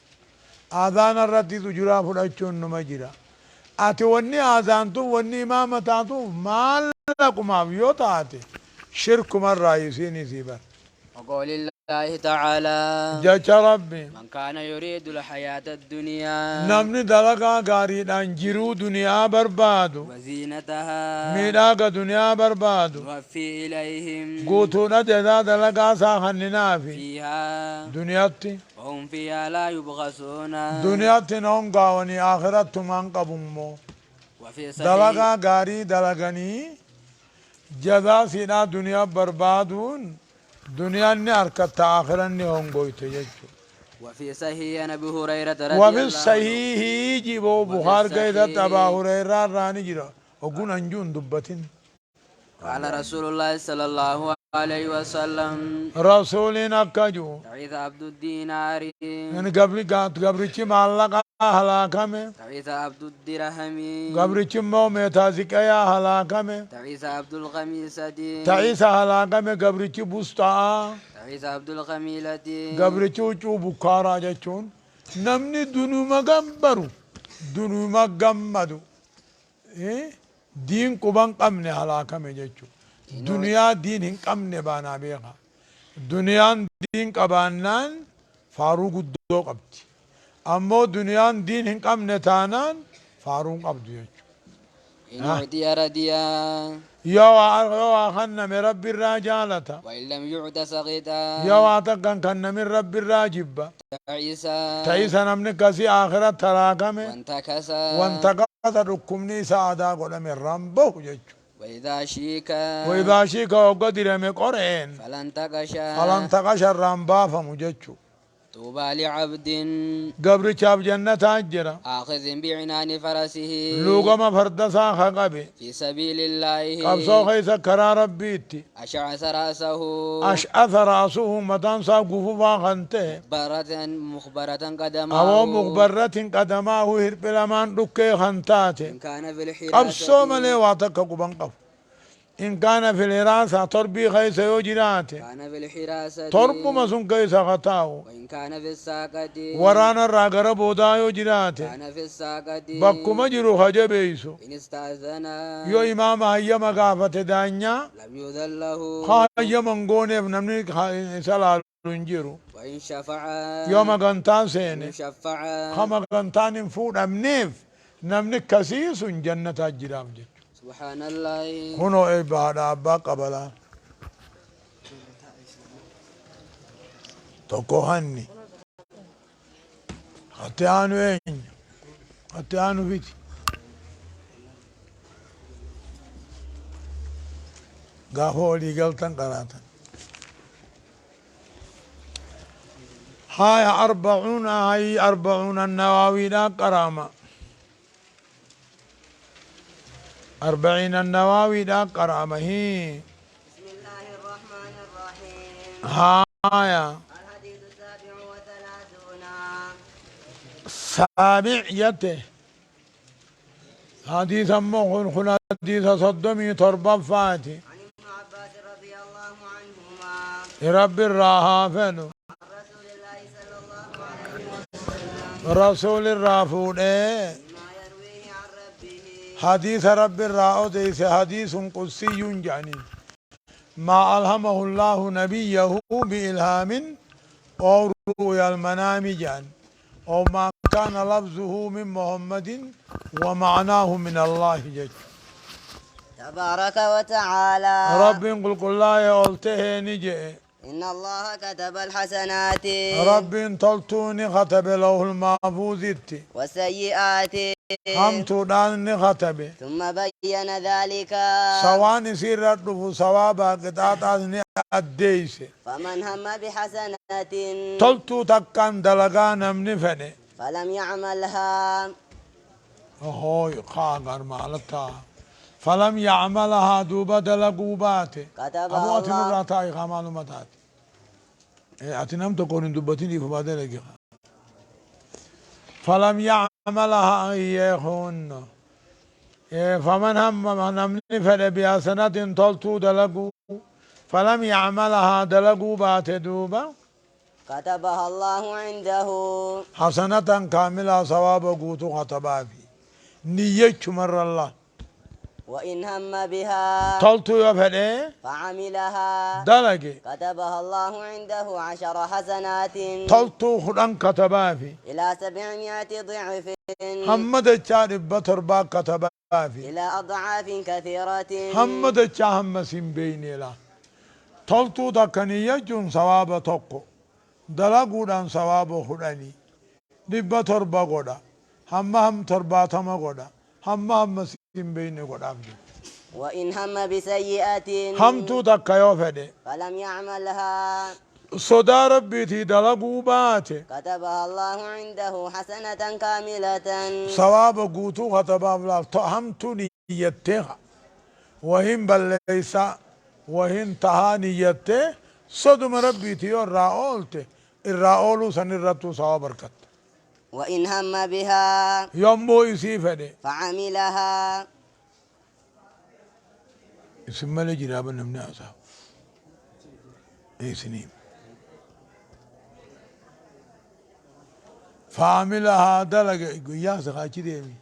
آذان الرتي تجرا فرأچون نمجرا آتي وني آذان تو وني إمام تاتو مال لكم آبيوتا آتي شرك مرة يسيني سيبر. وقول الله تعالى: جاچ ربي من كان يريد الحياة الدنيا نمني دلقا غاري دانجرو دنيا بربادو وزينتها ميراغا دنيا بربادو نوفي إليهم قوتونا جدا دلقا ساخننا في فيها دنياتي وهم فيها لا يبخسون. دنياتي نون قاوني آخرت من قبمو وفي صحيح دلقا غاري دلقاني جزا سينا دنيا بربادون دنيا ني أركت آخرا ني هنغويت يجو وفي صحيح عن أبي هريرة رضي وفي الله عنه الصحيح جيبو بخار قيدت أبا هريرة راني جرا وقون أنجون دبتين قال رسول الله صلى الله عليه وسلم رسولنا كجو تعيث عبد الدينار يعني قبرتي معلقة هلاكمه تعيث عبد الدرهم قبرتي مو ميتازك يا هلاكمه تعيث عبد الخميسة تعيس هلاكمه قبرتي بوستا تعيث عبد الخميلة قبرتي وچو بكارا جچون نمني دنو مغمبرو دنو مغمدو إيه دين قبان قمني هلاكمه جچو دنيا دين هن قمني بانا بيغا دنيا دين قبانان فاروق الدو قبتي أمو دنيا دين هن قمني تانان فاروق قبدو جچو إن أعطي رديا يو خن من رب الراجالة وإن لم يعد سقيتا يو تكن كن من رب الراجبة تعيسى تعيسى نمني كسي آخرة تراكمه وانتكسا وانتقص ركمني سعدا قول من رمبه جچو وإذا شيكا وإذا شيك وقدر مقرين فلن تقشا فلن تقش الرمبا فمجچو طوبى لعبد قبر شاب جنة أجرا آخذ بعنان فرسه لوغما فردسا خقبي في سبيل الله قبصو خيسا كرا ربيتي أشعث رأسه أشأث رأسه متان سا قفوفا خنته مخبرة قدمه أو مخبرة قدماه هرب لمان ركي خنتاته إن كان في قبصو الحراسة ملي واتك قبان قف إن كان في الإراسة تربي خيسا يوجراته كان في الحراسة تربو مسون كيسا خطاو وإن كان في الساقة ورانا الراقر بودا يوجراته كان في الساقة بكو مجرو خجبيسو إن استأذنا يو إمام هيا مقافة دانيا لم يذل له هيا منقوني بنمني سلال نجيرو وإن شفع يوم قنطان سيني مشفع خما قنطان فود أمنيف نمني كسيس جنة الجرام جي سبحان الله هنو إبادة أبا قبلا توكو هني هتيانو إين هتيانو فيتي غافولي قلتن قراتن هاي 40 هاي 40 النواوي لا كرامة 40 النواوي لا كرامة هي بسم الله الرحمن الرحيم هايا الحديث السابع وثلاثون سابع يته حديث مخن خن حديث صدمي تربة فاتي عن ابن عباس رضي الله عنهما رب الراهافن عن رسول الله صلى الله عليه وسلم رسول الرافون ما يرويه عن ربه حديث رب الراء ليس حديث قدسي يعني ما ألهمه الله نبيه بإلهام أو رؤيا المنام جان أو ما كان لفظه من محمد ومعناه من الله جل تبارك وتعالى رب قل لا يولته نجي إن الله كتب الحسنات رب طلتوني ختب له المحفوظ والسيئات همتو دان ختب ثم بين ذلك سوان سير رفو سوابا قطعات أديس فمن هم بحسنة طلتو تكان دلغان من فني فلم يعملها هوي خاغر مالتا فلم يعملها دوبا دلقوبات كتبها أبو أتنو الله راتاي معلومات أتنام تكون دبتني فبعد لك فلم يعملها إيهن فمن هم من فل بحسنة طلتو دلقو فلم يعملها دلقوبات دوبا كتبها الله عنده حسنة كاملة ثواب قوتو خطبا في نية مر الله وإن هم بها طلتو يفعل فعملها دلقي كتبها الله عنده 10 حسنات طلتو خدان كتبا في إلى 700 ضعف حمد الشارب بطر با كتبا في إلى أضعاف كثيرة حمد الشاهم سين بيني لا طلتو دكنية جون ثواب توقو دلقو دان ثواب خداني دبتر با قدا هم تربا تما قدا هم سين بيني قدا وإن هم بسيئة همتو تكا يوفدي فلم يعملها صدا ربي تي دلقو باتي كتبها الله عنده حسنة كاملة ثواب قوتو خطبا بلا همتو نيتها وهم بليسا وهم تهانيته صدم ربي تي الرأولته الرأولو سنرتو ثواب بركت وإن هم بها يومو يسيفدي فعملها اسم لي جرابا نمني أصاب اي سنين فعملها دلق يا سخاچي ديمي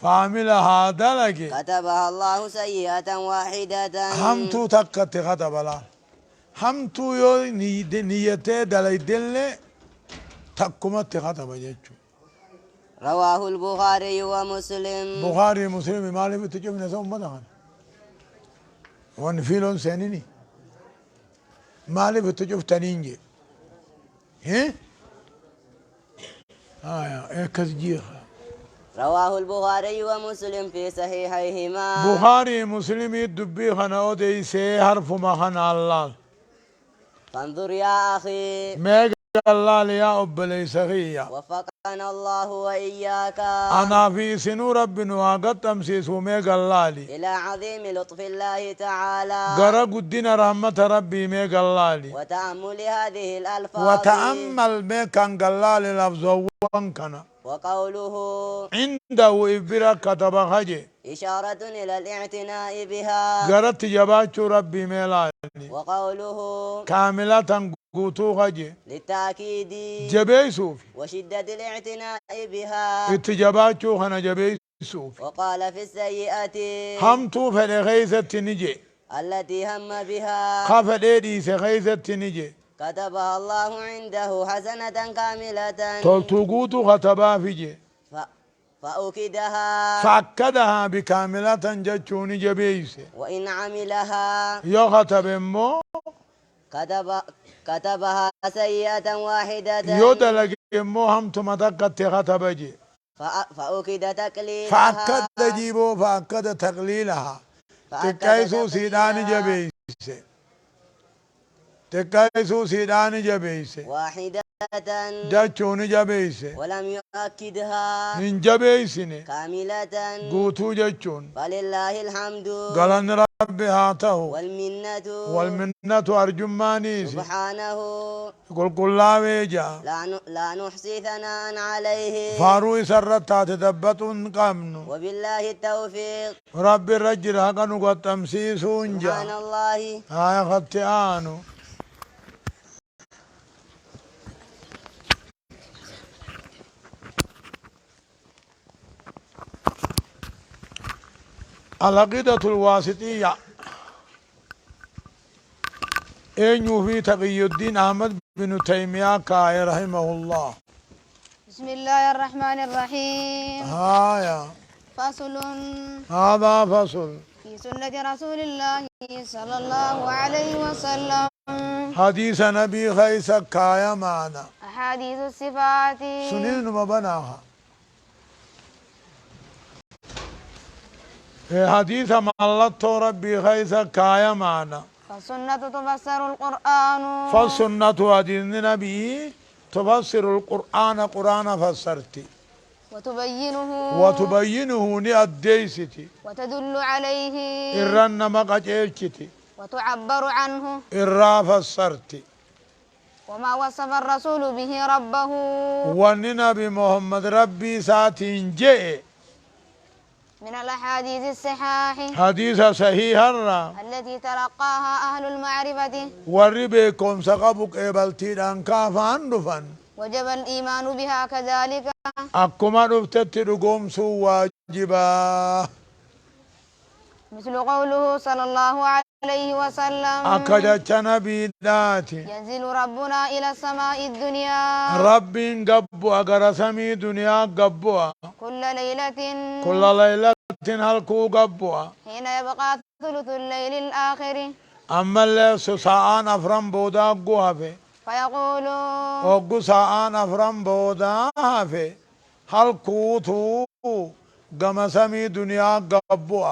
فعملها دلق كتبها الله سيئة واحدة همتو تكت خطب لا همتو يو نيته دلي دل تكمت خطب جچو رواه البخاري ومسلم بخاري مسلم مالي بتجيب نسوم مدخل ونفيلون سنيني مالي بتجيب تنينجي هي يا كزجيخ رواه البخاري ومسلم في صحيحيهما بخاري مسلم الدبي خنا ودي سي حرف ما خنا الله فانظر يا أخي ما الله يا اب ليس غيا وفقنا الله وإياك انا في سنو رب نواقت تمسيس وميق الله لي إلى عظيم لطف الله تعالى قرا قدنا رحمة ربي ميق الله لي وتأمل هذه الألفاظ وتأمل ميق كان الله لي لفظ وانكنا وقوله عنده إبرا كتب خجي إشارة إلى الاعتناء بها قرأت جباتشو ربي ميلاني وقوله كاملة قوتو خجي للتأكيد جبي صوفي وشدة الاعتناء بها اتجاباتشو خنا جبي صوفي وقال في السيئة همتو فلغيثة نجي التي هم بها خفل ايدي سغيثة نجي كتبها الله عنده حسنة كاملة تلتو قوتو خطبا فيجي فأكدها فأكدها بكاملة جتشوني جبيسي وإن عملها يو خطب مو كتبها سيئة واحدة يو دلق مو همتو متقت خطب جي فأكد تقليلها فأكد جيبو فأكد تقليلها تكايسو سيداني جبيسي تكايسو سيداني جبيسي واحدة جتشوني جبيسي ولم يؤكدها من جبيسني كاملة قوتو جتشون فلله الحمد قالن ربي هاته والمنة والمنة أرجماني سبحانه قل لا ويجا لا نحصي ثناء عليه فاروي سرتا تدبت قمن وبالله التوفيق ربي الرجل هقنو قد تمسيسون جا سبحان الله آية خطئانو العقيدة الواسطية أين في تقي الدين أحمد بن تيمية كاي رحمه الله بسم الله الرحمن الرحيم هايا فصل هذا فصل في سنة رسول الله صلى الله عليه وسلم حديث نبي خيس كايا معنا أحاديث الصفات سنين ما بناها حديث مالته ربي خيس كايا معنا فالسنة تفسر القرآن فالسنة حديث النبي تفسر القرآن قرآن فسرتي وتبينه نأديستي وتدل عليه إرن مقاجيلتي وتعبر عنه إرا فسرتي وما وصف الرسول به ربه وننبي محمد ربي ساتين جئ من الأحاديث الصحاح حديث صحيح الرا التي تلقاها أهل المعرفة وربكم سقبك إبلتين أنكافان دفن وجب الإيمان بها كذلك أكما رفتت رقوم سو واجبا مثل قوله صلى الله عليه وسلم أكجت نبي داتي ينزل ربنا إلى السماء الدنيا رب قبو أقر سمي دنيا قبو كل ليلة كل ليلة هلكو قبو حين يبقى ثلث الليل الآخر أما اللي ساعان أفرم بودا قوها فيقول وقو ساعان أفرم بودا هلكو تو قم سمي دنيا قبو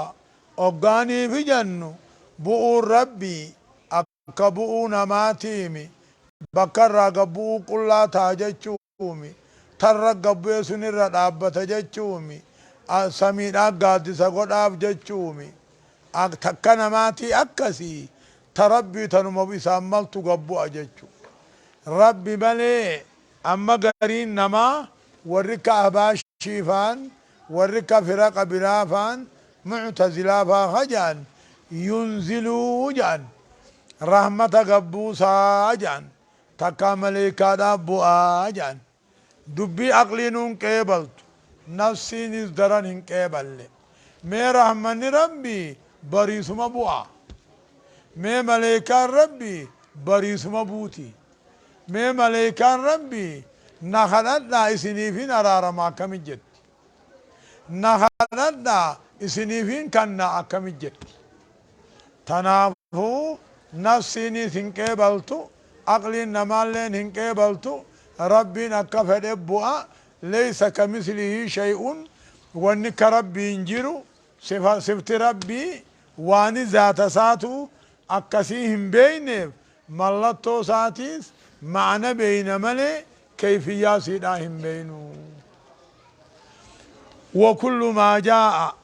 أغاني في جنو بؤو ربي أكا بؤو نماتيمي بكر قبو قلا تاججومي تر قبو سنر رابة ججومي سمين قادسة قد ججومي تكا نماتي أكسي تربي تنمو بساملت قبو أججو ربي ملي أما قرين نما وركا أباش شيفان وركا فرق برافان معتزلا فخجان ينزلوا جان رحمة قبوسا جان تكا مليكا دابوا جان دبي أقلين كيبلت نفسي نزدرن كيبل مي رحمن ربي بريسما بوا مي مليكا ربي بريسما بوتي مي ملائكة ربي نخلتنا إسنيفين أرارما كم جد نخلتنا إسنيفين كنا كم جد تنافو نفسيني ثنكيبلتو أقلي نمالين هنكيبلتو ربي نكفر بوا ليس كمثله شيء ونك ربي انجرو صفت ربي واني ذات ساتو أكسيهم بينه ملتو ساتيس معنى بين ملي كيفية سيداهم بينه وكل ما جاء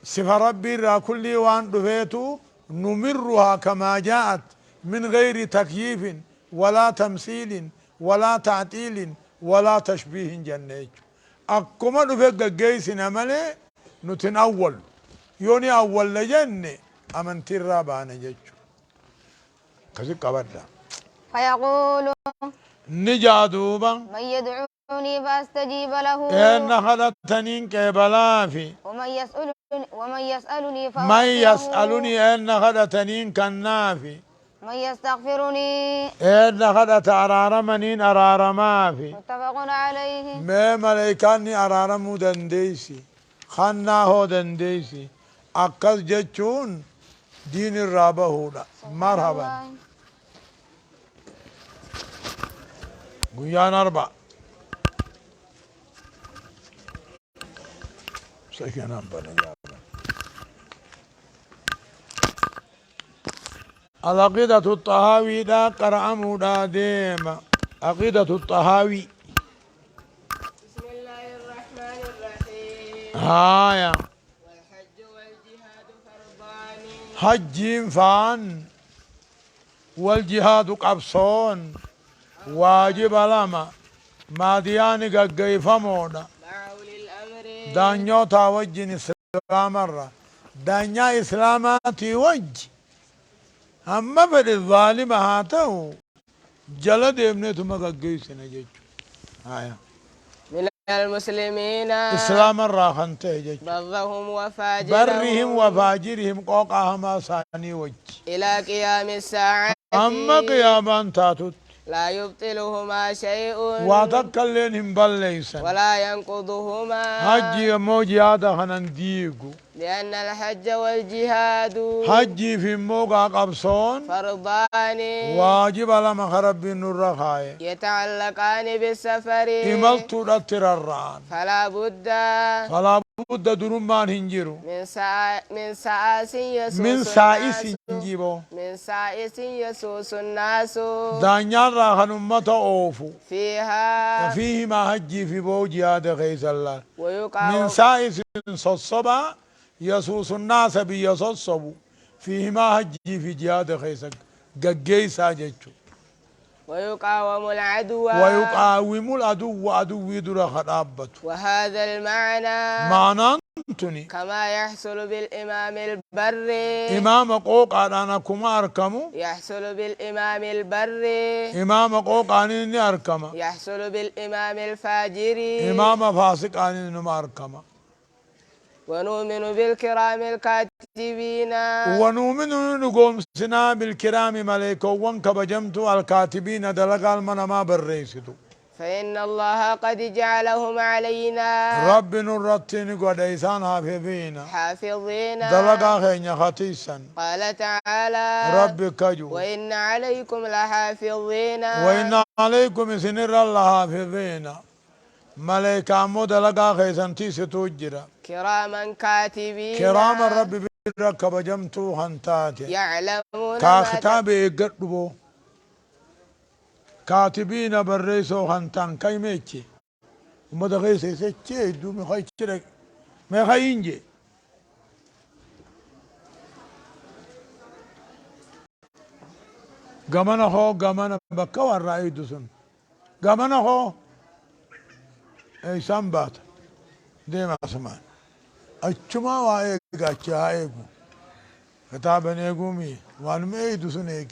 صفة ربي را كل وان دفيتو نمرها كما جاءت من غير تكييف ولا تمثيل ولا تعطيل ولا تشبيه جنيج أكما دفيت قيس نملي نتنأول يوني أول لجنة أمن ترى بانا جيجو كذي قبضا فيقول نجادوبا من يدعوني فاستجيب له إن خلتنين كبلافي ومن يسألني من يسألني إن خلتنين كنافي من يستغفرني إن خلت أرارمنين أرارمافي متفق عليه. ما ملائكاني أرارمو دنديسي خنا هو دنديسي أكل جتشون دين الرابع هودا مرحبا قيان أربع سكينا بنا العقيدة الطهاوي دا قرأ مودا ديما عقيدة الطهاوي بسم الله الرحمن الرحيم. هايا والحج والجهاد فرضان. حج فان والجهاد قبصون واجب لما ما دياني قيف مودا مع أولي الأمر. دانيو تاوجن إسلام مرة دانيا إسلاماتي وجه أما فد الظالم هاته جلد ابنته مقاقيس نجج آية من المسلمين إسلام الراخن تهجج برهم وفاجرهم. برهم وفاجرهم قوقاهما ثاني وجه إلى قيام الساعة. أما قيامان تاتت لا يبطلهما شيء واتكلنهم بليسا ولا ينقضهما. حجي موجيادا خنان ديقو لأن الحج والجهاد حجي في موقع قبصون فرضان واجب لما خرب النور خاي يتعلقان بالسفر. إملتو الران فلا بد فلا بد درمان هنجرو من سائس يسوس من سائس هنجيبو من سائس يسوس الناس دانيان راخن أمتا أوفو فيها. فيه ما حجي في بوجياد خيس الله ويقع من سائس صصبا يسوس الناس بيصصبو فيه ما حجي في جهاد خيسك قجي ساجتشو ويقاوم العدو ويقاوم العدو عدو در خطابته وهذا المعنى معنى أنتني كما يحصل بالإمام البر. إمام قوق أنا كما أركمو يحصل بالإمام البر. إمام قوق أنا أركما يحصل بالإمام الفاجر. إمام فاسق أنا أركما ونؤمن بالكرام الكاتبين. ونؤمن نقوم سنا بالكرام ملائكة وانكبجمت الكاتبين دلقا المنما بالرئيسدو فإن الله قد جعلهم علينا رب نرتين قد إيسان حافظين دلقا خينيا خطيسا قال تعالى رب كجو وإن عليكم لحافظين وإن عليكم سنر الله حافظين ملائكة مو دلقا خيسان تيسي توجرا كراما كاتبين كرام الرب ركب جمتو هنتاتي يعلمون كا ما خطاب يقربو كاتبين بريسو هنتان كاي ميتشي وما دغيس يسيتشي دو مخاي تشرك ما خاينجي غمانا هو غمانا بكا والرأي دوسن غمانا هو اي سامبات ديما سمان اچما واي غاچا ايغو كتابن ايغومي وان مي دوسن ايغ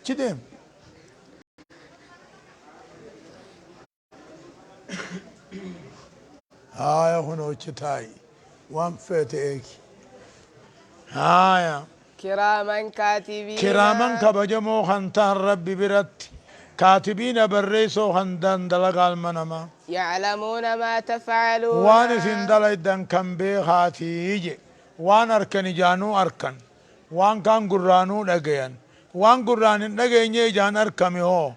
چدم هاي هونو چتاي وان فيت ايغ هاي كراما كاتبين كراما كبجمو خنتان ربي برت كاتبين بريسو خندان دلقال منما يعلمون ما تفعلون وان سندل ايدان كم بي خاتي يجي وان اركن جانو اركن وان كان قرانو لغيان وان قران لغيان يجان اركمي هو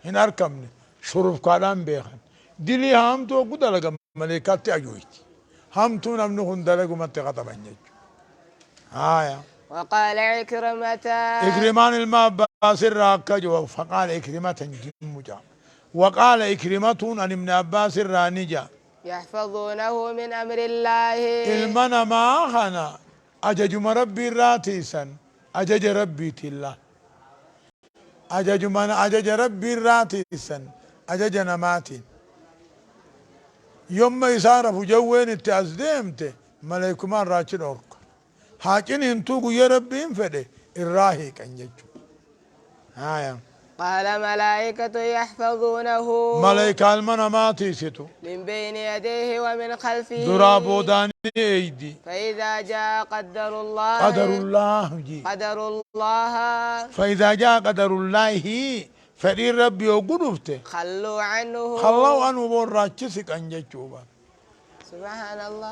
هن اركمني شروف كالان بيخن دلي هم تو قدلق ملكات اجويت هم تو نمنو خندلقو متقطبان يجو هايا وقال إكرمان الماء باسر راكجو فقال إكرمة جمجا وقال إكرمة عن ابن عباس الرانجا يحفظونه من أمر الله المنا ما خنا أجج مربي راتيسا أجج ربي تلا أجج من أجج ربي راتيسا أجج نماتي يوم ما يصارف جوين التأزديمت ملايكمان راتشن أورك حاجين انتو يا ربي انفده الراهي كان يجو هايا قال ملائكة يحفظونه ملائكة المنا ما تيستو من بين يديه ومن خلفه درابو داني ايدي فإذا جاء قدر الله قدر الله فإذا جاء قدر الله فري ربي وقلبته خلوا عنه خلوا عنه بوراتشسك انجتشوبا سبحان الله